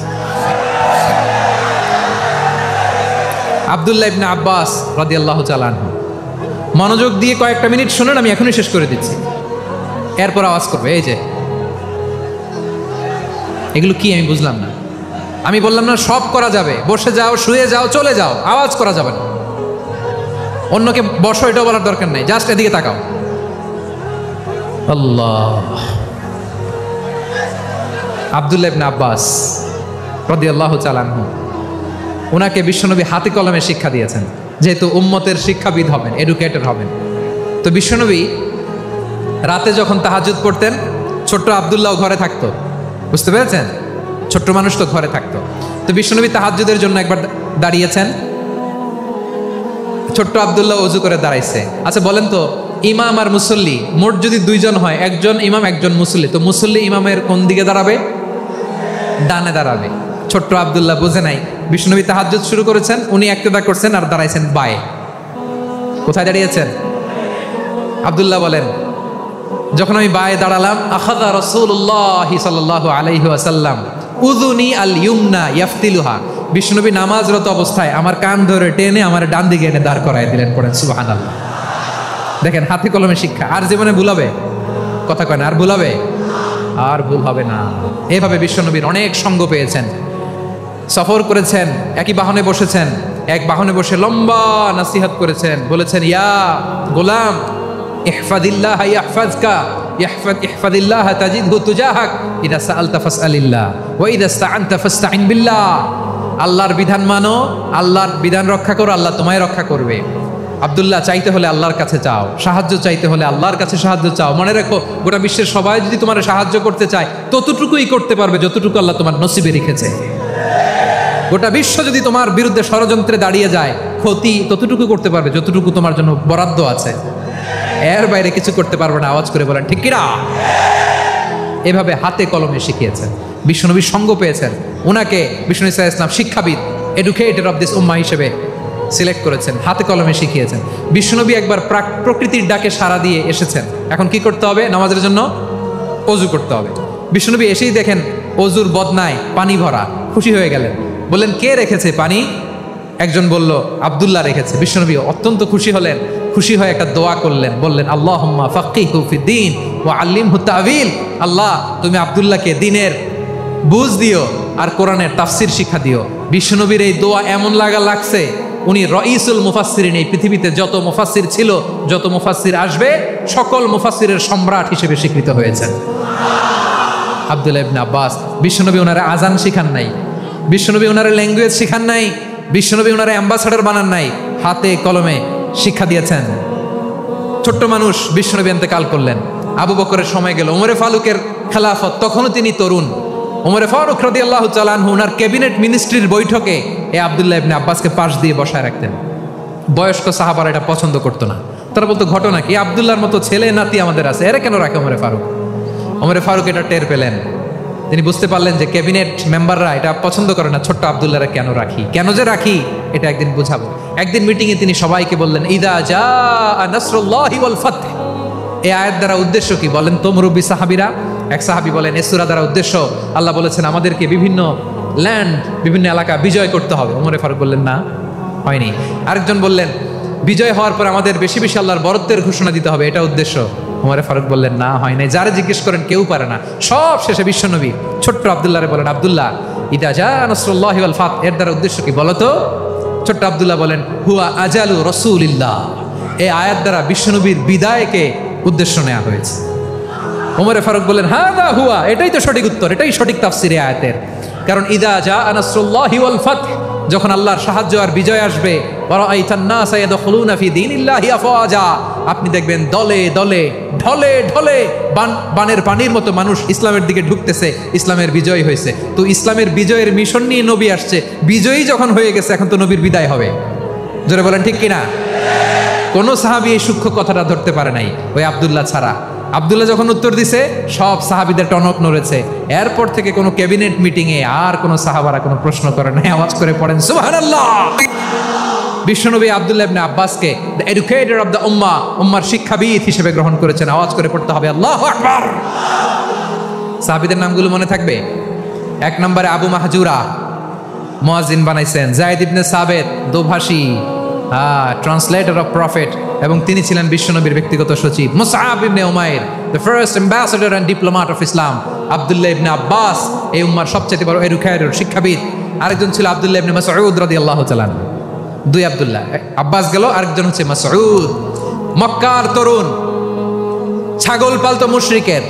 আব্দুল্লাহ ইবনে আব্বাস রাদিয়াল্লাহু তাআলা আনহু, মনোযোগ দিয়ে কয়েকটা মিনিট শুনুন, আমি এখনই শেষ করে দিচ্ছি, এরপর আওয়াজ করবে। এই যে এগুলো কি আমি বুঝলাম না। আমি বললাম না সব করা যাবে, বসে যাও, শুয়ে যাও, চলে যাও, আওয়াজ করা যাবে না। অন্যকে বসো এটাও বলার দরকার নাই, জাস্ট এদিকে তাকাও। আল্লাহ। আব্দুল্লাহ ইবনে আব্বাস রাদিয়াল্লাহু তাআলা আনহু, ওনাকে বিশ্বনবী হাতে কলমে শিক্ষা দিয়েছেন, যেহেতু উম্মতের শিক্ষাবিদ হবেন, এডুকেটর হবেন। তো বিশ্বনবী রাতে যখন তাহাজ্জুদ পড়তেন, ছোট্ট আব্দুল্লাহ ঘরে থাকতো, বুঝতে পেরেছেন? ছোট্ট মানুষ তো ঘরে থাকতো। তো বিশ্বনবী তাহাজ্জুদের জন্য একবার দাঁড়িয়েছেন। ছোট্ট আব্দুল্লাহ অজু করে দাঁড়াইছে। আচ্ছা বলেন তো, ইমাম আর মুসল্লি মোট যদি দুইজন হয়, একজন ইমাম একজন মুসল্লি, তো মুসল্লি ইমামের কোন দিকে দাঁড়াবে? ডানে দাঁড়াবে। ছোট্ট আব্দুল্লাহ বুঝে নাই, বিষ্ণুনবী তাহাজ্জুদ শুরু করেছেন, উনি ইক্তেদা করছেন আর দাঁড়াইছেন বায়ে। কোথায় দাঁড়িয়েছেন? আব্দুল্লাহ বলেন, যখন আমি বায়ে দাঁড়ালাম, আখাযা রাসূলুল্লাহ সাল্লাল্লাহু আলাইহি ওয়াসাল্লাম উযুনি আল ইউমনা ইয়াফতিলুহা, বিষ্ণুনবী নামাজরত অবস্থায় আমার কান ধরে টেনে আমার ডান দিকে এনে দাঁড় করায় দিলেন। পড়েন সুবহানাল্লাহ। দেখেন, হাতে কলমে শিক্ষা। আর জীবনে ভুলাবে? কথা কয় না, আর ভুলাবে? আর ভুল হবে না। এভাবে বিশ্বনবীর অনেক সঙ্গ পেয়েছেন, সফর করেছেন, একই বাহনে বসেছেন, এক বাহনে বসে লম্বা নাসিহত করেছেন, বলেছেন, ইয়া গোলাম ইহফাদিল্লাহ ইয়াহফাজকা ইহফাদিল্লাহ তাজিদহু তুজাহাক ইদা সাআলতা ফাসআলিল্লাহ ওয়া ইদা ইসতাআনতা ফাসতাইন বিল্লাহ। আল্লাহর বিধান মানো, আল্লাহর বিধান রক্ষা করো, আল্লাহ তোমায় রক্ষা করবে। আব্দুল্লাহ, চাইতে হলে আল্লাহর কাছে চাও, সাহায্য চাইতে হলে আল্লাহর কাছে সাহায্য চাও। মনে রাখো, গোটা বিশ্বের সবাই যদি তোমার সাহায্য করতে চায়, ততটুকুই করতে পারবে যতটুকু আল্লাহ তোমার নসিবে রেখেছে। গোটা বিশ্ব যদি তোমার বিরুদ্ধে ষড়যন্ত্রে দাঁড়িয়ে যায়, ক্ষতি ততটুকু করতে পারবে যতটুকু তোমার জন্য বরাদ্দ আছে, এর বাইরে কিছু করতে পারবে না। আওয়াজ করে বলেন ঠিক কিনা? এভাবে হাতে কলমে শিখিয়েছেন, বিশ্বনবী সঙ্গ পেয়েছেন। ওনাকে বিষ্ণু ইসা ইসলাম শিক্ষাবিদ, এডুকেটর অফ দিস উম্মাহ হিসেবে সিলেক্ট করেছেন, হাতে কলমে শিখিয়েছেন। বিশ্বনবী একবার প্রকৃতির ডাকে সাড়া দিয়ে এসেছেন। এখন কি করতে হবে? নামাজের জন্য অজু করতে হবে। বিশ্বনবী এসেই দেখেন অজুর বদনায় পানি ভরা, খুশি হয়ে গেলেন, বললেন, কে রেখেছে পানি? একজন বলল, আব্দুল্লাহ রেখেছে। বিশ্বনবী অত্যন্ত খুশি হলেন, খুশি হয়ে একটা দোয়া করলেন, বললেন, আল্লাহুম্মা ফাক্কিহু ফিদ্দীন ওয়া আল্লিমহু তা'ওয়ীল। আল্লাহ, তুমি আব্দুল্লাহকে দ্বীনের বুঝ দিও আর কোরআনের তাফসীর শিক্ষা দিও। বিশ্বনবীর এই দোয়া এমন লাগছে, উনি রঈসুল মুফাসসিরিন, এই পৃথিবীতে যত মুফাসসির ছিল, যত মুফাসসির আসবে, সকল মুফাসসিরের সম্রাট হিসেবে স্বীকৃত হয়েছেন আব্দুল্লাহ ইবনে আব্বাস। বিশ্বনবী ওনারা আজান শিখান নাই, বিশ্বনবী ওনারা ল্যাঙ্গুয়েজ শিখান নাই, বিশ্বনবী ওনারা অ্যাম্বাসাডার বানান নাই, হাতে কলমে শিক্ষা দিয়েছেন। ছোট্ট মানুষ, বিশ্বনবী ইন্তেকাল করলেন, আবু বকরের সময় গেল, ওমরে ফারুকের খেলাফত, তখনও তিনি তরুণ। ওমরে ফারুক রাদিয়াল্লাহু তাআলা আনহু ওনার ক্যাবিনেট মিনিস্ট্রির বৈঠকে এই আব্দুল্লাহ ইবনে আব্বাসকে পাশ দিয়ে বসায় রাখতেন। বয়স্ক সাহাবারা এটা পছন্দ করতো না, তারা বলতো, ঘটনা কি? আব্দুল্লাহর মতো ছেলে নাতি আমাদের আছে, এরা কেন রাখে ওমরে ফারুক? ওমরে ফারুক এটা টের পেলেন, তিনি বুঝতে পারলেন যে ক্যাবিনেট মেম্বাররা এটা পছন্দ করে না, ছোট্ট আব্দুল্লাহরা কেন রাখি, কেন যে রাখি, এটা একদিন বুঝাবো। একদিন মিটিংয়ে তিনি সবাইকে বললেন, ইদা জাআ নাসরুল্লাহি ওয়াল ফাতহ। এই আয়াত দ্বারা উদ্দেশ্য কি বলেন তো মুরব্বী সাহাবীরা? এক সাহাবী বলেন, এই সূরা দ্বারা উদ্দেশ্য, আল্লাহ বলেছেন আমাদেরকে বিভিন্ন ল্যান্ড, বিভিন্ন এলাকা বিজয় করতে হবে। ওমরে ফারুক বললেন, না, হয়নি। আরেকজন বললেন, বিজয় হওয়ার পর আমাদের বেশি বেশি আল্লাহর বরত্বের ঘোষণা দিতে হবে, এটা উদ্দেশ্য। ওমরে ফারুক বললেন, না, হয় নাই। যারা জিজ্ঞেস করেন কেউ পারে না। সব শেষে বিশ্বনবী ছোট্ট আব্দুল্লাহরে বলেন, আব্দুল্লাহ, ইদা জাআ নাসরুল্লাহি ওয়াল ফাতহ, এর দ্বারা উদ্দেশ্য কি বলো তো? ছোট্ট আব্দুল্লাহ বলেন, হুয়া আজালু রাসূলিল্লাহ। এই আয়াত দ্বারা বিশ্বনবীর বিদায়কে উদ্দেশ্য নেওয়া হয়েছে। ওমরে ফারুক বলেন, হাদা হুয়া, এটাই তো সঠিক উত্তর, এটাই সঠিক তাফসীর এই আয়াতের। কারণ ইদা জাআ নাসরুল্লাহি ওয়াল ফাতহ, যখন আল্লাহর সাহায্য আর বিজয় আসবে, ওয়ারাআইতান নাসা ইয়াদখুলুনা ফি দীনিল্লাহি আফওয়াজা, আপনি দেখবেন দলে দলে, ঢলে ঢলে, বানের পানির মতো মানুষ ইসলামের দিকে ঢুকতেছে, ইসলামের বিজয় হয়েছে। তো ইসলামের বিজয়ের মিশন নিয়ে নবী আসছে, বিজয়ী যখন হয়ে গেছে, এখন তো নবীর বিদায় হবে। জোরে বলেন ঠিক কিনা? কোন সাহাবী এই সূক্ষ্ম কথাটা ধরতে পারে নাই, ওই আব্দুল্লাহ ছাড়া। আব্দুল্লাহ যখন উত্তর দিছে, সব সাহাবীদের টনক নড়েছে। এরপর থেকে কোনো ক্যাবিনেট মিটিংয়ে আর কোনো সাহাবারা কোনো প্রশ্ন করে নাই। আওয়াজ করে পড়েন সুবহানাল্লাহ। বিশ্বনবী আব্দুল্লাহ ইবনে আব্বাসকে দ্য এডুকেটর অফ দ্য উম্মাহ, উম্মার শিক্ষাবিদ হিসেবে গ্রহণ করেছেন। আওয়াজ করে পড়তে হবে আল্লাহু আকবার। সাহাবীদের নামগুলো মনে থাকবে? এক নম্বরে আবু মাহজুরা, মুয়াজ্জিন বানাইছেন। যায়েদ ইবনে সাবিত, দোভাষী, ট্রান্সলেটর অফ প্রফেট, এবং তিনি ছিলেন বিশ্বনবীর ব্যক্তিগত সচিব। Musab ibn Umair, the first ambassador and diplomat of Islam. Abdullah ibn Abbas, এই উম্মার সবচেয়ে বড় এডুকেটর, শিক্ষাবিদ। আরেকজন ছিল আব্দুল্লাহ ইবনে মাসউদ রাদিয়াল্লাহু তাআলা। দুই আব্দুল্লাহ, আব্বাস গেল, আরেকজন হচ্ছে মাসউদ। মক্কার তরুণ, ছাগল পালতো মুশরিকের।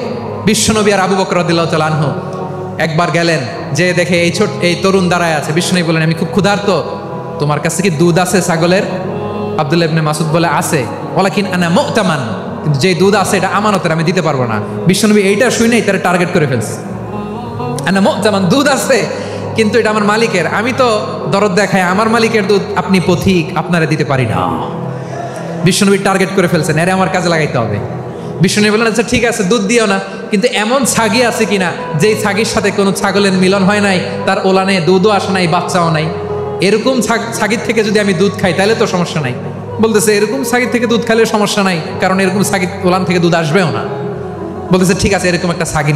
বিশ্বনবী আর আবু বকর রাদিয়াল্লাহু তাআলা আনহু একবার গেলেন, যে দেখে এই তরুণ দাঁড়ায় আছে। বিশ্বনবী বলেন, আমি খুব ক্ষুধার্ত, তোমার কাছে কি দুধ আছে ছাগলের? আব্দুল্লাহ ইবনে মাসউদ বলে, আছে। ওয়ালাকিন আনা মু'তামান, কিন্তু যে দুধ আছে এটা আমানতের, আমি দিতে পারবো না। বিশ্বনবী এইটা শুনেই তারা টার্গেট করে ফেলছে। আনা মু'তামান, দুধ আছে, কিন্তু এটা আমার মালিকের, আমি তো দরদ দেখাই, আমার মালিকের দুধ আপনি পথিক, আপনারা দিতে পারি না। বিশ্বনবী টার্গেট করে ফেলছেন, এরে আমার কাজে লাগাইতে হবে। বিশ্বনবী বললেন আচ্ছা ঠিক আছে দুধ দিও না, কিন্তু এমন ছাগি আছে কিনা যেই ছাগির সাথে কোনো ছাগলের মিলন হয় নাই, তার ওলানে দুধও আসে নাই, বাচ্চাও নাই, এরকম ছাগির থেকে যদি আমি দুধ খাই তাহলে তো সমস্যা নাই। বলতেছে এরকম ছাগির থেকে দুধ খাইলে সমস্যা নাই, কারণ এরকম ছাগির ওলান থেকে দুধ আসবেও না। বলতেছে ঠিক আছে এরকম একটা ছাগি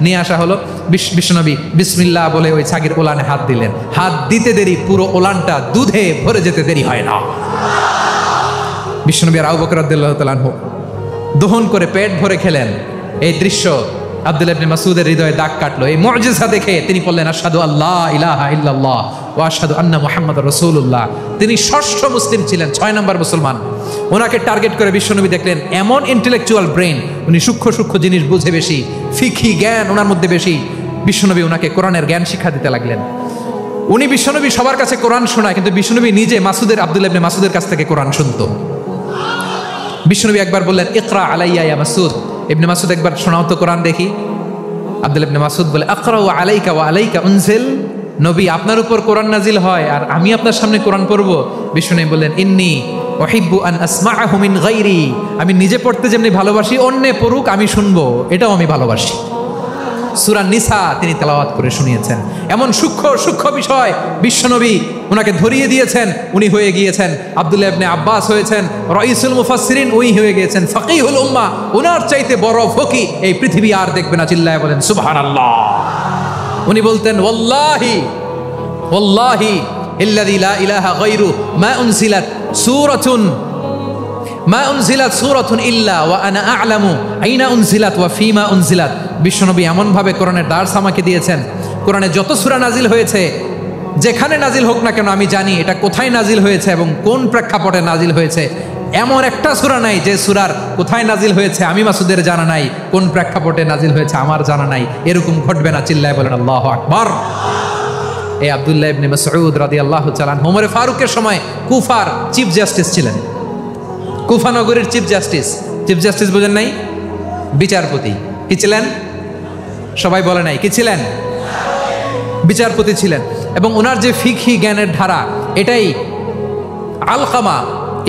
নিয়ে আসা হলো। বিশ্বনবী বিসমিল্লাহ বলে ওই ছাগির ওলানে হাত দিলেন। হাত দিতে দেরি পুরো ওলানটা দুধে ভরে যেতে দেরি হয় না। বিশ্বনবী আর আবু বকর রাদিয়াল্লাহু তাআলা আনহু দহন করে পেট ভরে খেলেন। এই দৃশ্য আব্দুল্লাহ ইবনে মাসউদের হৃদয়ে দাগ কাটলো। এই মুজিজা দেখে তিনি বললেন আশহাদু আল্লা ইলাহা ইল্লাল্লাহ ওয়া আশহাদু আন্না মুহাম্মাদুর রাসূলুল্লাহ। তিনি ষষ্ঠ মুসলিম ছিলেন, 6 নম্বর মুসলমান। ওনাকে টার্গেট করে বিশ্বনবী দেখলেন এমন ইন্টেলেকচুয়াল ব্রেন, উনি সূক্ষ্ম সূক্ষ্ম জিনিস বুঝে বেশি, ফিকহি জ্ঞান ওনার মধ্যে বেশি। বিশ্বনবী ওনাকে কোরআনের জ্ঞান শিক্ষা দিতে লাগলেন। উনি বিশ্বনবী সবার কাছে কোরআন শোনায়, কিন্তু বিশ্বনবী নিজে আব্দুল্লাহ ইবনে মাসউদের কাছ থেকে কোরআন শুনতো। বিশ্বনবী একবার বললেন ইকরা আলাইয়া ইয়া মাসউদ, ইবনে মাসউদ একবার শোনাও তো কোরআন দেখি। আব্দুল্লাহ ইবনে মাসউদ বলে আকরাউ আলাইকা ওয়া আলাইকা উনজিল, নবী আপনার উপর কোরআন নাজিল হয় আর আমি আপনার সামনে কোরআন পড়ব। বিশ্বনবী বললেন ইন্নী উহিব্বু আন আসমাআহু মিন গায়রি, আমি নিজে পড়তে যেমনি ভালোবাসি অন্যে পড়ুক আমি শুনবো, এটাও আমি ভালোবাসি। সূরা নিসা তিনি তেলাওয়াত করে শুনিয়েছেন। এমন সূক্ষ্ম সূক্ষ্ম বিষয় বিশ্বনবী ওনাকে ধরিয়ে দিয়েছেন। উনি হয়ে গিয়েছেন আব্দুল্লাহ ইবনে আব্বাস হয়েছেন রাইসুল মুফাসসিরিন, উনি হয়ে গিয়েছেন ফাকিহুল উম্মাহ। ওনার চাইতে বড় ফকি এই পৃথিবী আর দেখবে না। চিল্লায় বলেন সুবহানাল্লাহ। উনি বলতেন ওয়াল্লাহি ওয়াল্লাহি ইল্লাযী লা ইলাহা গায়রু মা উনজিলাত সূরাতুন ইল্লা ওয়া আনা আ'লামু আইনা উনজিলাত ওয়া ফীমা উনজিলাত। বিশ্বনবী এমন ভাবে কোরআনের দার্স আমাকে দিয়েছেন, কোরআনে যত সূরা নাজিল হয়েছে যেখানে নাজিল হোক না কেন আমি জানি এটা কোথায় নাজিল হয়েছে এবং কোন প্রেক্ষাপটে নাজিল হয়েছে। এমন একটা সূরা নাই যে সূরার কোথায় নাজিল হয়েছে আমি মাসুদের জানা নাই, কোন প্রেক্ষাপটে নাজিল হয়েছে আমার জানা নাই। এরকম ঘটবে না। চিল্লায় বলেন আল্লাহু আকবার। এই আব্দুল্লাহ ইবনে মাসউদ রাদিয়াল্লাহু তাআলা ওমর ফারুকের সময় কুফার চিফ জাস্টিস ছিলেন। কুফা নগরীর চিফ জাস্টিস বুঝেন নাই? বিচারপতি। কি ছিলেন? সবাই বলে নাই কি ছিলেন? বিচারপতি ছিলেন। এবং ওনার যে ফিকহি জ্ঞানের ধারা, এটাই আলকামা,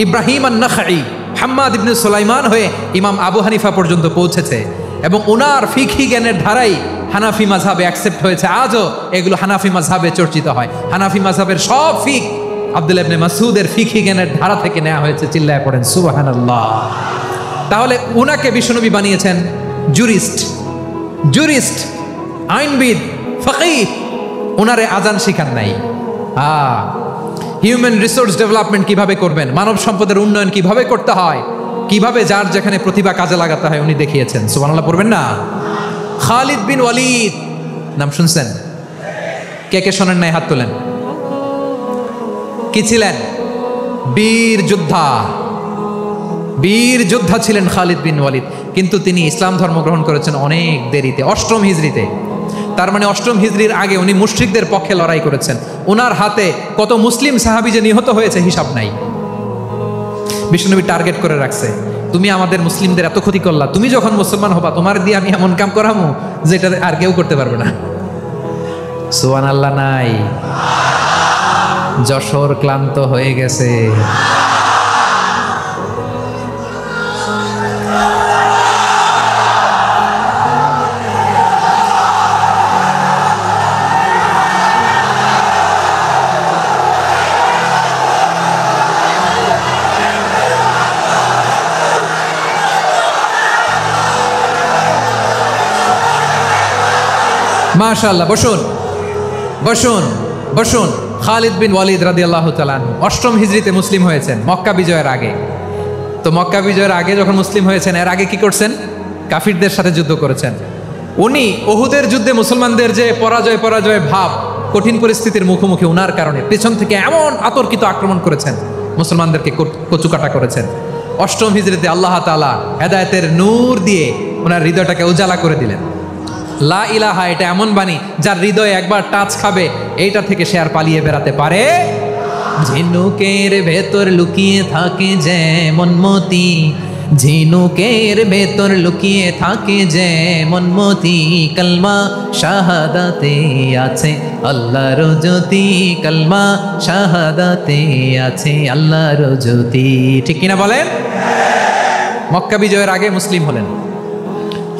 ইব্রাহিম আন-নাখাই, হাম্মাদ ইবনে সুলাইমান হয়ে ইমাম আবু হানিফা পর্যন্ত পৌঁছেছে। এবং ওনার ফিকহি জ্ঞানের ধারাই হানাফি মাযহাবে অ্যাকসেপ্ট হয়েছে। আজও এগুলো হানাফি মাযহাবে চর্চিত হয়। হানাফি মাযহাবের সব ফিক আব্দুল্লাহ ইবনে মাসউদের ফিকহি জ্ঞানের ধারা থেকে নেওয়া হয়েছে। চিল্লায় পড়েন সুবহানাল্লাহ। তাহলে উনাকে বিশ্বনবী বানিয়েছেন জুরিস্ট, আইনবিদ, ফাকিহ। ওনারে আজান শিখান নাই। হিউম্যান রিসোর্স ডেভেলপমেন্ট কিভাবে করবেন, মানব সম্পদের উন্নয়ন কিভাবে করতে হয়, কিভাবে যার যেখানে প্রতিভা কাজে লাগাতে হয় উনি দেখিয়েছেন। সুবহানাল্লাহ পড়বেন না? খালিদ বিন ওয়ালিদ নাম শুনছেন? কে কে শোনেন নাই হাত তোলেন। কি ছিলেন? বীর যোদ্ধা ছিলেন খালিদ বিন ওয়ালিদ। কিন্তু তিনি ইসলাম ধর্ম গ্রহণ করেছেন অনেক দেরিতে, 8ম হিজরিতে। তার মানে 8ম হিজরির আগে উনি মুশরিকদের পক্ষে লড়াই করেছেন। ওনার হাতে কত মুসলিম সাহাবী যে নিহত হয়েছে হিসাব নাই। বিশ্বনবী টার্গেট করে রাখছে, তুমি আমাদের মুসলিমদের এত ক্ষতি করলা, তুমি যখন মুসলমান হবা তোমার দিয়ে আমি এমন কাম করামু যেটা আর কেউ করতে পারবে না। সুবহানাল্লাহ নাই? যশোর ক্লান্ত হয়ে গেছে। মাশাআল্লাহ। বসুন। খালিদ বিন ওয়ালিদ রাদিয়াল্লাহু তাআলা 8ম হিজরিতে মুসলিম হয়েছেন, মক্কা বিজয়ের আগে। তো মক্কা বিজয়ের আগে যখন মুসলিম হয়েছেন, এর আগে কি করছেন? কাফিরদের সাথে যুদ্ধ করেছেন। উনি উহুদের যুদ্ধে মুসলমানদের যে পরাজয় ভাব, কঠিন পরিস্থিতির মুখোমুখি ওনার কারণে পেছন থেকে এমন আতর্কিত আক্রমণ করেছেন, মুসলমানদেরকে কচুকাটা করেছেন। 8ম হিজরিতে আল্লাহ তাআলা হেদায়েতের নূর দিয়ে ওনার হৃদয়টাকে উজালা করে দিলেন। লা ইলাহা এটা এমন বাণী যার হৃদয়ে একবার টাচ খাবে এইটা থেকে সে আর পালিয়ে বেড়াতে পারে। ঝিনুকের ভেতর লুকিয়ে থাকে যেমন মতি, ঝিনুকের ভেতর লুকিয়ে থাকে যেমন মতি, কালমা শাহাদাতে আছে আল্লাহর জ্যোতি, কালমা শাহাদাতে আছে আল্লাহর জ্যোতি। ঠিক কিনা বলেন? মক্কা বিজয়ের আগে মুসলিম হলেন,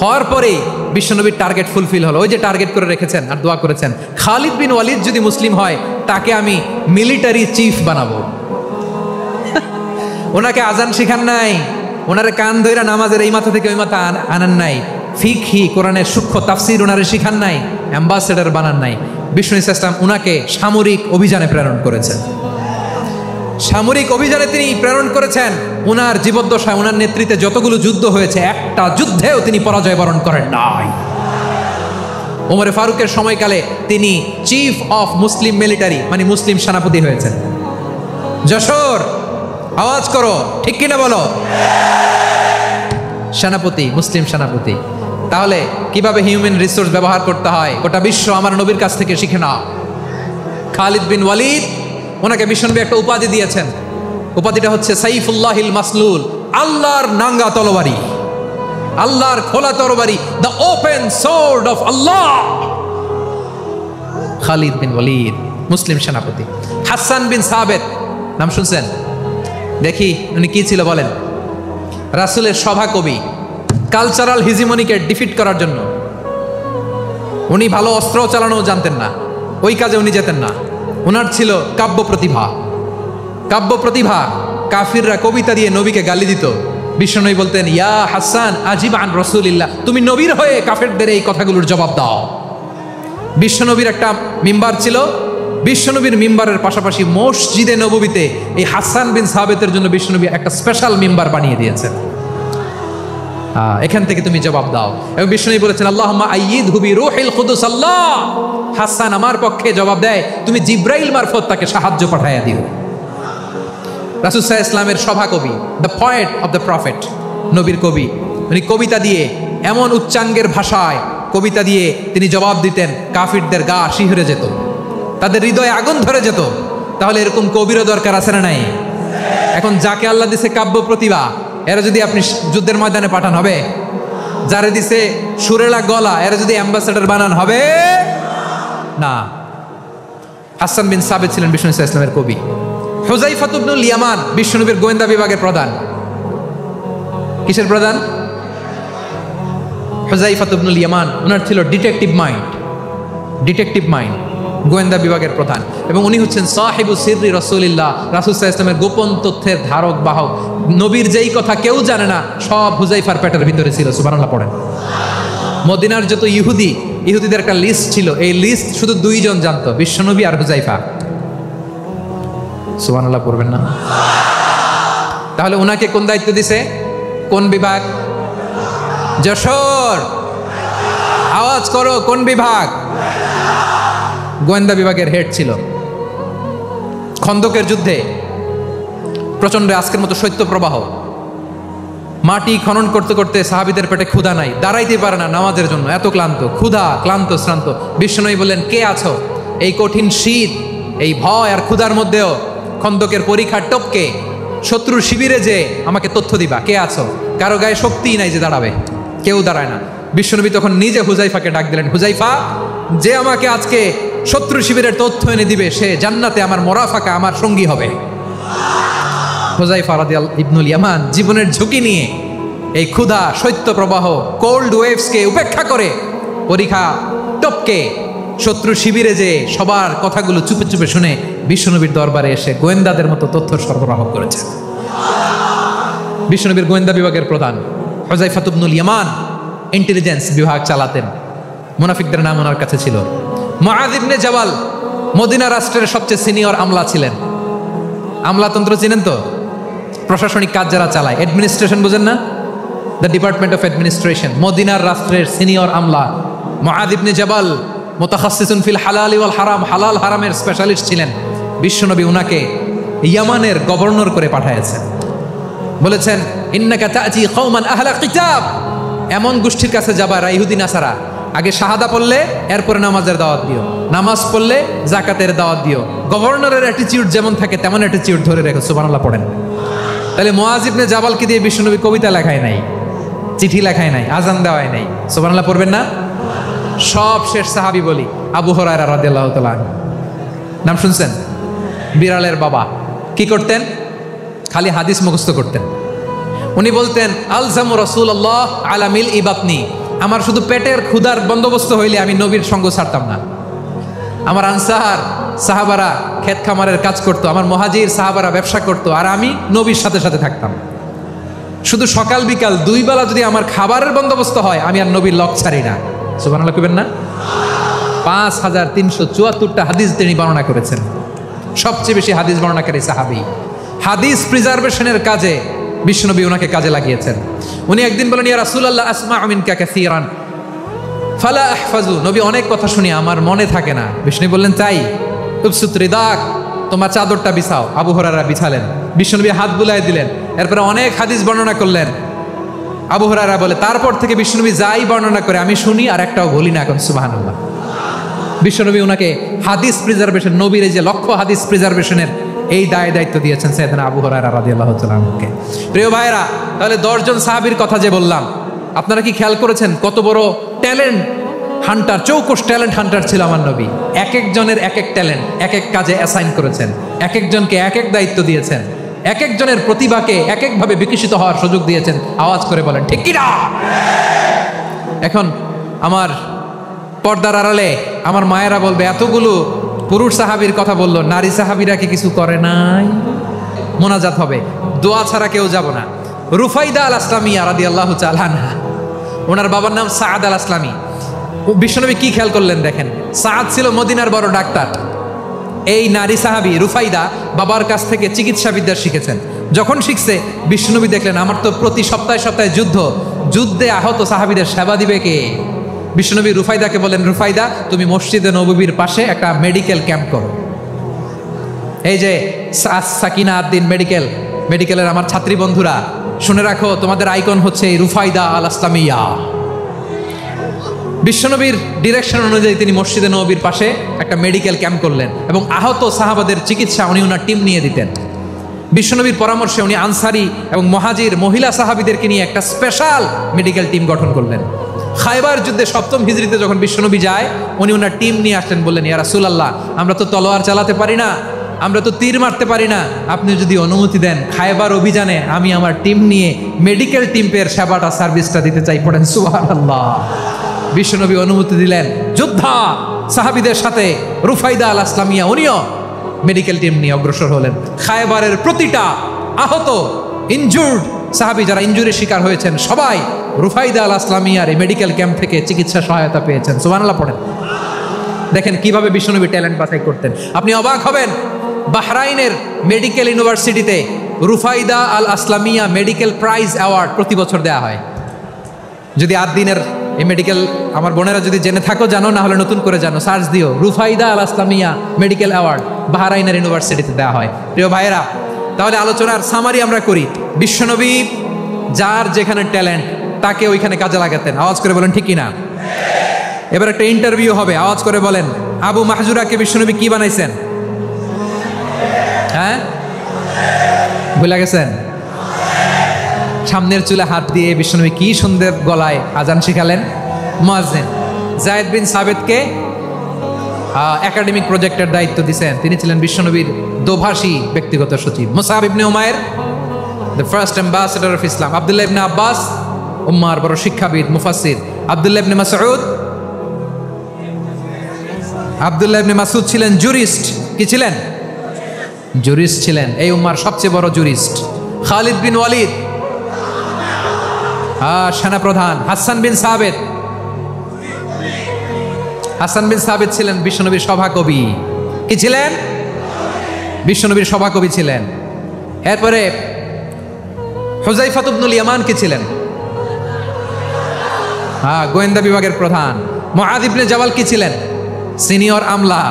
হওয়ার পরেই বিশ্বনবীর টার্গেট ফুলফিল হলো। ওই যে টার্গেট করে রেখেছেন আর দোয়া করেছেন, খালিদ বিন ওয়ালিদ যদি মুসলিম হয় তাকে আমি মিলিটারি চিফ বানাবো। ওনাকে আজান শিখান নাই, ওনারে কান ধইরা নামাজের এই মাথা থেকে ওই মাথা আনান নাই, ফিকহি কোরআনের সূক্ষ্ম তাফসীর ওনারে শিখান নাই, অ্যাম্বাসেডর বানান নাই। বিষ্ণু ইসলাম উনাকে সামরিক অভিযানে প্রেরণ করেছেন। সামরিক অভিযানে তিনি প্রেরণ করেছেন। উনার জীবদ্দশায় উনার নেতৃত্বে যতগুলো যুদ্ধ হয়েছে একটা যুদ্ধেও তিনি পরাজয় বরণ করেন নাই। ওমরে ফারুকের সময়কালে তিনি চিফ অফ মুসলিম মিলিটারি মানে মুসলিম সেনাপতি হয়েছেন। যশোর আওয়াজ করো, ঠিক কিনা বলো? সেনাপতি, মুসলিম সেনাপতি। তাহলে কিভাবে হিউম্যান রিসোর্স ব্যবহার করতে হয় গোটা বিশ্ব আমার নবীর কাছ থেকে শিখে নাও। খালিদ বিন ওয়ালিদ, ওনাকে বিশ্বনবী একটা উপাধি দিয়েছেন। উপাধিটা হচ্ছে সাইফুল্লাহিল মাসলুল, আল্লাহর নাঙ্গা তরবারি, আল্লাহর খোলা তরবারি, দ্য ওপেন সোর্ড অফ আল্লাহ। খালিদ বিন ওয়ালিদ মুসলিম সেনাপতি। হাসান বিন সাবেত নাম শুনছেন? দেখি উনি কি ছিল বলেন। রাসূলের সভা কবি, কালচারাল হিজিমনিকে ডিফিট করার জন্য। উনি ভালো অস্ত্র চালানো জানতেন না, ওই কাজে উনি যেতেন না। ওনার ছিল কাব্য প্রতিভা। কাব্য প্রতিভা, কাফিররা কবিতা দিয়ে নবীকে গালি দিত। বিশ্বনবী বলতেন, ইয়া হাসান আজিব আন রাসূলিল্লাহ, তুমি নবীর হয়ে কাফেরদের এই কথাগুলোর জবাব দাও। বিশ্বনবীর একটা মিম্বার ছিল। বিশ্বনবীর মিম্বারের পাশাপাশি মসজিদে নববীতে এই হাসান বিন সাবেতের জন্য বিশ্বনবী একটা স্পেশাল মিম্বার বানিয়ে দিয়েছেন। এখান থেকে তুমি জবাব দাও। এবং বিশ্বনবী বলেছেন, আল্লাহুম্মা আইয়িদহু বিরূহিল কুদুস। আল্লাহ, হাসান আমার পক্ষে জবাব দেয়, তুমি জিব্রাইল মারফত তাকে সাহায্য পাঠাইয়া দিও। রাসূল সাল্লাল্লাহু আলাইহি ওয়াসাল্লামের সভা কবি, the poet of the prophet, নবীর কবি। উনি কবিতা দিয়ে এমন উচ্চাঙ্গের ভাষায় কবিতা দিয়ে তিনি জবাব দিতেন, কাফিরদের গা শিহরে যেত, তাদের হৃদয়ে আগুন ধরে যেত। তাহলে এরকম কবিরও দরকার আছে না নাই? এখন যাকে আল্লাহ দিছে কাব্য প্রতিভা, এরা যদি আপনি যুদ্ধের ময়দানে পাঠান হবে? যারে দিছে সুরেলা গলা, এরা যদি অ্যাম্বাসেডর বানান হবে না। হাসান বিন সাবেত ছিলেন বিষ্ণু ইসলামের কবি। হুযায়ফা ইবনুল ইয়ামান বিশ্বনবীর গোয়েন্দা বিভাগের প্রধান। কিসের প্রধান? হুযায়ফা ইবনুল ইয়ামান। ওনার ছিল ডিটেকটিভ মাইন্ড, ডিটেকটিভ মাইন্ড, গোয়েন্দা বিভাগের প্রধান। এবং উনি হচ্ছেন সাহিবু সিররি রাসূলিল্লাহ, রাসূল সাল্লাল্লাহু আলাইহি ওয়াসাল্লামের গোপন তথ্যের ধারক বাহক। নবীর যেই কথা কেউ জানে না, সব হুযায়ফার পেটের ভিতরে ছিল। সুবহানাল্লাহ পড়েন। মদিনার যত ইহুদিদের একটা লিস্ট ছিল, এই লিস্ট শুধু দুইজন জানতো, বিশ্বনবী আর হুযায়ফা। সুবহানাল্লাহ পড়বেন না? তাহলে ওনাকে কোন দায়িত্ব দিছে? কোন বিভাগ? যশোর আওয়াজ করো, কোন বিভাগ? গোয়েন্দা বিভাগের হেড ছিল। খন্দকের যুদ্ধে প্রচন্ড আজকের মতো শৈত্য প্রবাহ, মাটি খনন করতে করতে সাহাবীদের পেটে ক্ষুধা নাই, দাঁড়াইতে পারে না নামাজের জন্য, এত ক্লান্ত, ক্ষুধা, ক্লান্ত, শ্রান্ত। বিশ্বনবী বললেন, কে আছো? এই কঠিন শীত, এই ভয় আর ক্ষুধার মধ্যেও খন্দকের পরীক্ষার টপকে শত্রুর শিবিরে যে আমাকে তথ্য দিবা, কে আছো? কারো গায়ে শক্তিই নাই যে দাঁড়াবে, কেউ দাঁড়ায় না। বিশ্বনবী তখন নিজে হুযায়ফাকে ডাক দিলেন, হুযায়ফা, যে আমাকে আজকে শত্রু শিবিরের তথ্য এনে দিবে, সে জান্নাতে আমার মোরাফাকা, আমার সঙ্গী হবে। হুযায়ফা রাদিয়াল্লাহু ইবনুল ইয়ামান জীবনের ঝুঁকি নিয়ে এই ক্ষুধা, শৈত্য প্রবাহ, কোল্ড ওয়েভসকে উপেক্ষা করে পরীক্ষা টপকে শত্রু শিবিরে যে সবার কথাগুলো চুপে চুপে শুনে বিশ্বনবীর দরবারে এসে গোয়েন্দাদের মতো তথ্য সরবরাহ করেছে। বিশ্বনবীর গোয়েন্দা বিভাগের প্রধান হুযায়ফা ইবনুল ইয়ামান ইন্টেলিজেন্স বিভাগ চালাতেন। মুনাফিকদের নাম ওনার কাছে ছিল। মুআয ইবনে জাবাল মদিনা রাষ্ট্রের সবচেয়ে সিনিয়র আমলা ছিলেন। আমলাতন্ত্র চিনেন তো? প্রশাসনিক কাজ যারা চালায়, অ্যাডমিনিস্ট্রেশন বুঝেন না? The department of administration. মদিনার রাষ্ট্রের সিনিয়র আমলা মুআয ইবনে জাবাল মুতাখাসসিসুন ফিল হালাল ওয়াল হারাম, হালাল হারামের স্পেশালিস্ট ছিলেন। বিশ্বনবী উনাকে ইয়ামানের গভর্নর করে পাঠাইছেন। বলেছেন, ইন্নাকা তা'তি কওমান আহলা কিতাব, এমন গোষ্ঠীর কাছে যাবা ইহুদি নাসারা, আগে শাহাদা পড়লে এরপরে নামাজের দাওয়াত দিও, নামাজ পড়লে জাকাতের দাওয়াত দিও। গভর্নরের অ্যাটিটিউড যেমন থাকে তেমন অ্যাটিটিউড ধরে রেখো। সুবহানাল্লাহ পড়েন। তাহলে মুআজ ইবনে জাবালকে দিয়ে বিশ্বনবী কবিতা লেখায় নাই, চিঠি লেখায় নাই, আজান দেওয়ায় নাই। সুবহানাল্লাহ পড়বেন না? সব শেষ সাহাবী বলি আবু হুরায়রা রাদিয়াল্লাহু তাআলা আনহু। নাম শুনছেন? বিড়ালের বাবা। কি করতেন? খালি হাদিস মুখস্থ করতেন। উনি বলতেন আলজামু রাসূলুল্লাহ আলা মিল ইবাতনি, আমার শুধু পেটের ক্ষুধার বন্দোবস্ত হইলে আমি নবীর সঙ্গ ছাড়তাম না। আমার আনসার সাহাবারা ক্ষেত খামারের কাজ করতো, আমার মুহাজির সাহাবারা ব্যবসা করতো, আর আমি নবীর সাথে সাথে থাকতাম। শুধু সকাল বিকাল দুই বেলা যদি আমার খাবারের বন্দোবস্ত হয়, আমি আর নবীর লক ছাড়ি না। সুবহানাল্লাহ কইবেন না? 5374টা হাদিস তিনি বর্ণনা করেছেন। সবচেয়ে বেশি হাদিস বর্ণনাকারী সাহাবী। হাদিস প্রিজার্ভেশনের কাজে বিশ্বনবী ওনাকে কাজে লাগিয়েছেন। উনি একদিন বলেন, ইয়া রাসূলুল্লাহ আসমাউ মিনকা কাসীরান ফালা আহফাজু, নবী অনেক কথা শুনি আমার মনে থাকে না। বিশ্বনবী বললেন তাই? উবসুত রিদাক, তোমার চাদরটা বিছাও। আবু হুরায়রা বিছালেন, বিশ্বনবী হাত বুলায় দিলেন, এরপরে অনেক হাদিস বর্ণনা করলেন। আবু হুরায়রা বলে তারপর থেকে বিশ্বনবী যাই বর্ণনা করে আমি শুনি আর একটাও বলি না। এখন সুবহানাল্লাহ। বিশ্বনবী ওনাকে হাদিস প্রিজার্ভেশন, নবীর এই যে লক্ষ্য হাদিস প্রিজার্ভেশনের এই দায়িত্ব দিয়েছেন সাইয়েদনা আবু হুরায়রা রাদিয়াল্লাহু তাআলা আনহুকে। প্রিয় ভাইরা, তাহলে 10 জন সাহাবীর কথা যে বললাম, আপনারা কি খেয়াল করেছেন কত বড় ট্যালেন্ট হান্টার, চৌকস ট্যালেন্ট হান্টার ছিল আমার নবী। এক একজনের এক এক ট্যালেন্ট এক এক কাজে অ্যাসাইন করেছেন, এক একজনকে এক এক দায়িত্ব দিয়েছেন, এক একজনের প্রতিভাকে এক একভাবে বিকশিত হওয়ার সুযোগ দিয়েছেন। আওয়াজ করে বলেন ঠিক কি না? এখন আমার পর্দার আড়ালে আমার মায়েরা বলবে এতগুলো পুরুষ সাহাবীর কথা বললো, নারী সাহাবীরা কি কিছু করে নাই? মোনাজাত হবে, দোয়া ছাড়া কেউ যাব না। রুফাইদা আল আসলামিয়া রাদিয়াল্লাহু তাআলা আনহা, ওনার বাবার নাম সাআদ আল আসলামি। বিশ্বনবী কি খেয়াল করলেন দেখেন, সাআদ ছিল মদিনার বড় ডাক্তার। এই নারী সাহাবী রুফাইদা বাবার কাছ থেকে চিকিৎসা বিদ্যা শিখেছেন। যখন শিখছে বিশ্বনবী দেখলেন আমার তো প্রতি সপ্তাহে সপ্তাহে যুদ্ধে আহত সাহাবীদের সেবা দিবে কে? বিশ্বনবী রুফাইদাকে বলেন, রুফাইদা তুমি মসজিদে নববীর পাশে একটা মেডিকেল ক্যাম্প করো। এই যে সাকিনা আদ্দিন মেডিকেলের আমার ছাত্রী বন্ধুরা শুনে রাখো, তোমাদের আইকন হচ্ছে এই রুফাইদা আল আসলামিয়া। বিশ্বনবীর ডিরেকশন অনুযায়ী তিনি মসজিদে নববীর পাশে একটা মেডিকেল ক্যাম্প করলেন এবং আহত সাহাবাদের চিকিৎসা উনি ওনার টিম নিয়ে দিতেন। বিশ্বনবীর পরামর্শে উনি আনসারি এবং মুহাজির মহিলা সাহাবীদেরকে নিয়ে একটা স্পেশাল মেডিকেল টিম গঠন করলেন। খায়বার যুদ্ধে 7ম হিজরিতে যখন বিশ্বনবী যায়, উনি ওনার টিম নিয়ে আসলেন, বললেন ইয়া রাসূলুল্লাহ আমরা তো তলোয়ার চালাতে পারি না, আমরা তো তীর মারতে পারি না, আপনি যদি অনুমতি দেন খায়বার অভিযানে আমি আমার টিম নিয়ে মেডিকেল টিমের সেবাটা সার্ভিসটা দিতে চাই। পড়েন সুবহানাল্লাহ। বিশ্বনবী অনুমতি দিলেন, যোদ্ধা সাহাবীদের সাথে রুফাইদা আল আসলামিয়া উনিও মেডিকেল টিম নিয়ে অগ্রসর হলেন। খায়বারের প্রতিটা আহত ইনজুর্ড সাহাবী যারা ইনজুরির শিকার হয়েছেন সবাই রুফাইদা আল আসলামিয়ার এই মেডিকেল ক্যাম্প থেকে চিকিৎসা সহায়তা পেয়েছেন। সুবহানাল্লাহ পড়েন। দেখেন কিভাবে বিশ্বনবী ট্যালেন্ট বাছাই করতেন। আপনি অবাক হবেন, বাহরাইনের মেডিকেল ইউনিভার্সিটিতে রুফাইদা আল আসলামিয়া মেডিকেল প্রাইজ অ্যাওয়ার্ড প্রতি বছর দেওয়া হয়। যদি আদ্দিনের এই মেডিকেল আমার বোনেরা যদি জেনে থাকো জানো, না হলে নতুন করে জানো, সার্চ দিও রুফাইদা আল আসলামিয়া মেডিকেল অ্যাওয়ার্ড বাহরাইনের ইউনিভার্সিটিতে দেওয়া হয়। প্রিয় ভাইয়েরা, তাহলে আলোচনার সামারি আমরা করি। বিশ্বনবী যার যেখানে ট্যালেন্ট তাকে ওইখানে কাজে লাগাতেন। আওয়াজ করে বলেন ঠিক কিনা? এবার একটা ইন্টারভিউ হবে, আওয়াজ করে বলেন আবু মাহজুরাকে বিশ্বনবী কি বানাইছেন? হ্যাঁ, ভুলে গেছেন? সামনের চুলে হাত দিয়ে বিশ্বনবী কি সুন্দর গলায় আজান শিখালেন। মুয়াজ্জিন যায়েদ বিন সাবিতকে একাডেমিক প্রজেক্টের দায়িত্ব দিয়েছেন, তিনি ছিলেন বিশ্বনবীর দোভাষী ব্যক্তিগত সচিব। Musab ibn Umair the first ambassador of Islam. Abdullah ibn Abbas উম্মার বড় শিক্ষাবিদ মুফাসসির। আব্দুল্লাহ ইবনে মাসউদ ছিলেন জুরিস্ট। কি ছিলেন? জুরিস্ট ছিলেন, এই উম্মার সবচেয়ে বড় জুরিস্ট। খালিদ বিন ওয়ালিদ সেনাপ্রধান। হাসান বিন সাবিত ছিলেন বিশ্বনবীর সভাকবি। কি ছিলেন? বিশ্বনবীর সভাকবি ছিলেন। এরপরে হুযায়ফা ইবনুল ইয়ামান কি ছিলেন? গোয়েন্দা বিভাগের প্রধান। মুআয ইবনে জাবাল কি ছিলেন? সিনিয়র আমলা,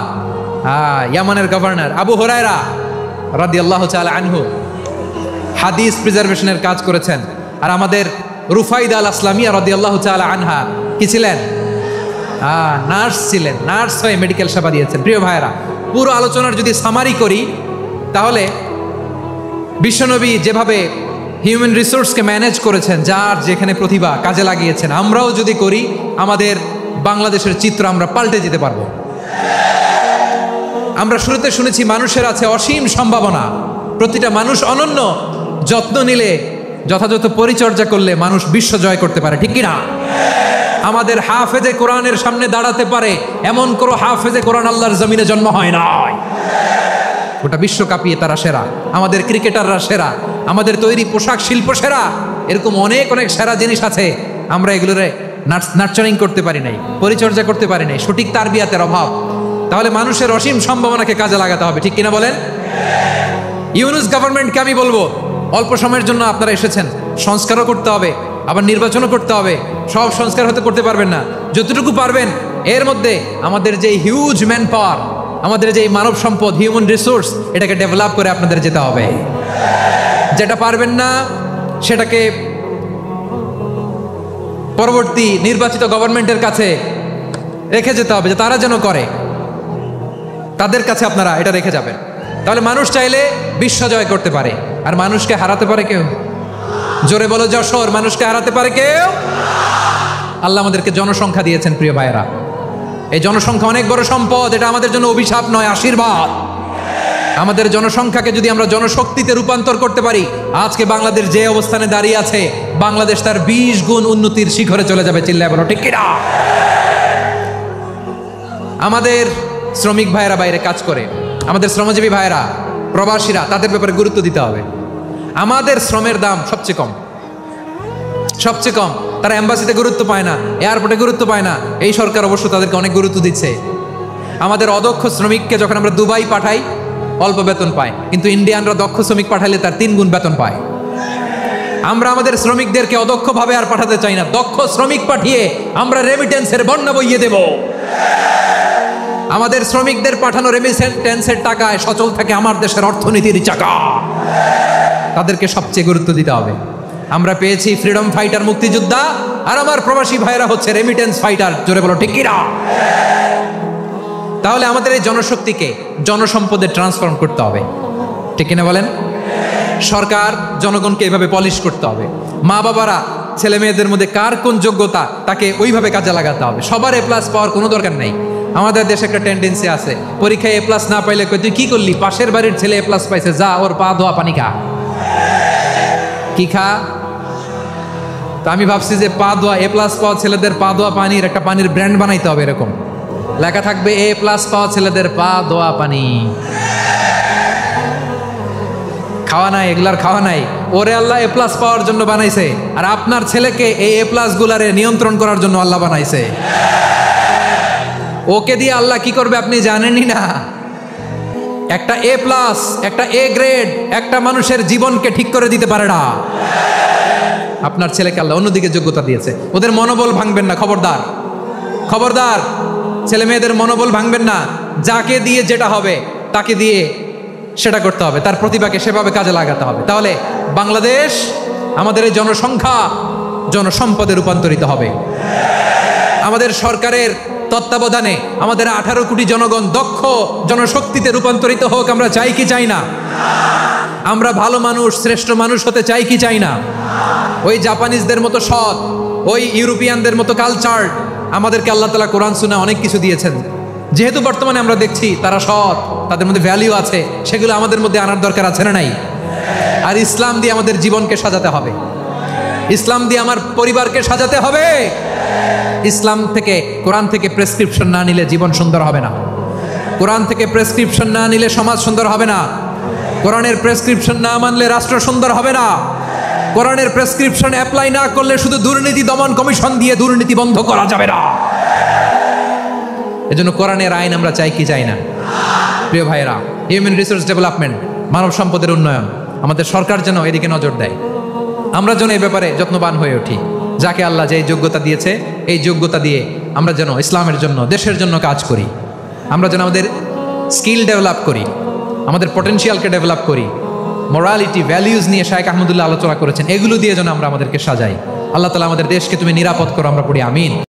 ইয়ামানের গভর্নর। আবু হুরায়রা রাদিয়াল্লাহু তাআলা আনহু হাদিস প্রিজার্ভেশনের কাজ করেছেন। আর আমাদের রুফাইদা আল আসলামিয়া রাদিয়াল্লাহু তাআলা আনহা কি ছিলেন? নার্স ছিলেন, নার্স হয়ে মেডিকেল সেবা দিয়েছেন। প্রিয় ভাইয়েরা, পুরো আলোচনার যদি সামারি করি তাহলে বিশ্বনবী যেভাবে হিউম্যান রিসোর্সকে ম্যানেজ করেছেন, যার যেখানে প্রতিভা কাজে লাগিয়েছেন, আমরাও যদি করি আমাদের বাংলাদেশের চিত্র আমরা পাল্টে যেতে পারবো। আমরা শুরুতে শুনেছি মানুষের আছে অসীম সম্ভাবনা, প্রতিটা মানুষ অনন্য, যত্ন নিলে যথাযথ পরিচর্যা করলে মানুষ বিশ্ব জয় করতে পারে, ঠিক কিনা? আমাদের হাফেজে কোরআনের সামনে দাঁড়াতে পারে এমন কোনো হাফেজে কোরআন আল্লাহর জমিনে জন্ম হয় নাই। গোটা বিশ্ব কাঁপিয়ে তারা সেরা, আমাদের ক্রিকেটাররা সেরা, আমাদের তৈরি পোশাক শিল্প সেরা, এরকম অনেক অনেক সেরা জিনিস আছে, আমরা এগুলোরে নার্চারিং করতে পারি নাই, পরিচর্যা করতে পারি নাই, সঠিক তারবিয়াতের অভাব। তাহলে মানুষের অসীম সম্ভাবনাকে কাজে লাগাতে হবে, ঠিক কিনা বলেন? ইউনুস গভর্নমেন্টকে আমি বলবো, অল্প সময়ের জন্য আপনারা এসেছেন, সংস্কারও করতে হবে, আবার নির্বাচনও করতে হবে। সব সংস্কার হতে করতে পারবেন না, যতটুকু পারবেন এর মধ্যে আমাদের যে হিউজ ম্যান পাওয়ার, আমাদের যে মানব সম্পদ, হিউম্যান রিসোর্স, এটাকে ডেভেলপ করে আপনাদের যেতে হবে। যেটা পারবেন না সেটাকে পরবর্তী নির্বাচিত গভর্নমেন্টের কাছে রেখে যেতে হবে, যে তারা যেন করে, তাদের কাছে আপনারা এটা রেখে যাবেন। তাহলে মানুষ চাইলে বিশ্ব জয় করতে পারে। আর মানুষকে হারাতে পারে কেউ? জোরে বলো যশোর, মানুষকে হারাতে পারে কেউ? আল্লাহ আমাদেরকে জনসংখ্যা দিয়েছেন প্রিয় ভাইয়েরা, এই জনসংখ্যা অনেক বড় সম্পদ, এটা আমাদের জন্য অভিশাপ নয়, আশীর্বাদ। আমাদের জনসংখ্যাকে যদি আমরা জনশক্তিতে রূপান্তর করতে পারি, আজকে বাংলাদেশ যে অবস্থানে দাঁড়িয়ে আছে, বাংলাদেশ তার 20 গুণ উন্নতির শিখরে চলে যাবে, চিল্লায় বলো ঠিক কিনা? আমাদের শ্রমিক ভাইয়েরা বাইরে কাজ করে, আমাদের শ্রমজীবী ভাইয়েরা, প্রবাসীরা, তাদের ব্যাপারে গুরুত্ব দিতে হবে। আমাদের শ্রমের দাম সবচেয়ে কম, সবচেয়ে কম। তারা এম্বাসিতে গুরুত্ব পায় না, এয়ারপোর্টে গুরুত্ব পায় না, এই সরকার অবশ্য তাদেরকে অনেক গুরুত্ব দিচ্ছে। আমাদের অদক্ষ শ্রমিককে যখন আমরা দুবাই পাঠাই অল্প বেতন পায়, কিন্তু ইন্ডিয়ানরা দক্ষ শ্রমিক পাঠালে তার 3 গুণ বেতন পায়। আমরা আমাদের শ্রমিকদেরকে অদক্ষভাবে আর পাঠাতে চাই না, দক্ষ শ্রমিক পাঠিয়ে আমরা রেমিটেন্সের বন্যা বইয়ে দেব। আমাদের শ্রমিকদের পাঠানো রেমিটেন্সের টাকায় সচল থাকে আমার দেশের অর্থনীতির চাকা। তাদেরকে সবচেয়ে গুরুত্ব দিতে হবে। আমরা পেয়েছি ফ্রিডম ফাইটার, মুক্তিযোদ্ধা, আর আমার প্রবাসী ভাইরা হচ্ছে রেমিটেন্স ফাইটার, জোরে বলো ঠিক কিনা? তাহলে আমাদের এই জনশক্তিকে জনসম্পদে ট্রান্সফর্ম করতে হবে, ঠিক কিনা বলেন? সরকার জনগণকে এভাবে পলিশ করতে হবে। মা বাবারা ছেলে মেয়েদের মধ্যে কার কোন যোগ্যতা তাকে ওইভাবে কাজে লাগাতে হবে। সবার A+ পাওয়ার কোনো দরকার নেই। আমাদের দেশে একটা টেন্ডেন্সি আছে, পরীক্ষায় A+ না পাইলে তুই কি করলি, পাশের বাড়ির ছেলে A+ পাইছে, যা ওর পা ধোয়া পানি খা। কি খা? তা আমি ভাবছি যে পা ধোয়া, A+ পাওয়া ছেলেদের পা ধোয়া পানির একটা পানির ব্র্যান্ড বানাইতে হবে, এরকম লেখা থাকবে A+ পাওয়া ছেলেদের পা ধোয়া পানি। খাওয়া নাই, এগুলার খাওয়া নাই, ওরে আল্লাহ A+ পাওয়ার জন্য বানাইছে, আর আপনার ছেলেকে এই A+ গুলারে নিয়ন্ত্রণ করার জন্য আল্লাহ বানাইছে। ওকে দিয়ে আল্লাহ কি করবে আপনি জানেনই না। একটা A+, একটা A গ্রেড একটা মানুষের জীবনকে ঠিক করে দিতে পারে না। আপনার ছেলেকে আল্লাহ অন্যদিকে যোগ্যতা দিয়েছে, ওদের মনোবল ভাঙবেন না, খবরদার, খবরদার। ছেলে মেয়েদের মনোবল ভাঙবেন না। যাকে দিয়ে যেটা হবে তাকে দিয়ে সেটা করতে হবে, তার প্রতিভাকে সেভাবে কাজে লাগাতে হবে। তাহলে বাংলাদেশ, আমাদের এই জনসংখ্যা জনসম্পদে রূপান্তরিত হবে। আমাদের সরকারের তত্ত্বাবধানে আমাদের 18 কোটি জনগণ দক্ষ জনশক্তিতে রূপান্তরিত হোক, আমরা চাই কি চাই না? আমরা ভালো মানুষ, শ্রেষ্ঠ মানুষ হতে চাই কি চাই না? ওই জাপানিজদের মতো সৎ, ওই ইউরোপিয়ানদের মতো কালচার, আমাদেরকে আল্লাহ তাআলা কোরআন সুন্নাহ অনেক কিছু দিয়েছেন। যেহেতু বর্তমানে আমরা দেখছি তারা সৎ, তাদের মধ্যে ভ্যালিউ আছে, সেগুলো আমাদের মধ্যে আনার দরকার আছে না নাই? আর ইসলাম দিয়ে আমাদের জীবনকে সাজাতে হবে, ইসলাম দিয়ে আমার পরিবারকে সাজাতে হবে। ইসলাম থেকে, কোরআন থেকে প্রেসক্রিপশন না নিলে জীবন সুন্দর হবে না। কোরআন থেকে প্রেসক্রিপশন না নিলে সমাজ সুন্দর হবে না। কোরআনের প্রেসক্রিপশন না মানলে রাষ্ট্র সুন্দর হবে না। কোরআনের প্রেসক্রিপশন অ্যাপ্লাই না করলে শুধু দুর্নীতি দমন কমিশন দিয়ে দুর্নীতি বন্ধ করা যাবে না। এজন্য কোরআনের আইন আমরা চাই কি চাই না? প্রিয় ভাইয়েরা, হিউম্যান রিসোর্স ডেভেলপমেন্ট, মানব সম্পদের উন্নয়ন, আমাদের সরকার যেন এদিকে নজর দেয়। আমরা যেন এই ব্যাপারে যত্নবান হয়ে উঠি। যাকে আল্লাহ যে যোগ্যতা দিয়েছে, এই যোগ্যতা দিয়ে আমরা যেন ইসলামের জন্য, দেশের জন্য কাজ করি। আমরা যেন আমাদের স্কিল ডেভেলপ করি, আমাদের পটেনশিয়ালকে ডেভেলপ করি। মোরালিটি, ভ্যালিউজ নিয়ে শায়েখ আহমদুল্লাহ আলোচনা করেছেন, এগুলো দিয়ে যেন আমরা আমাদেরকে সাজাই। আল্লাহ তাআলা আমাদের দেশকে তুমি নিরাপদ করো, আমরা পড়ি আমিন।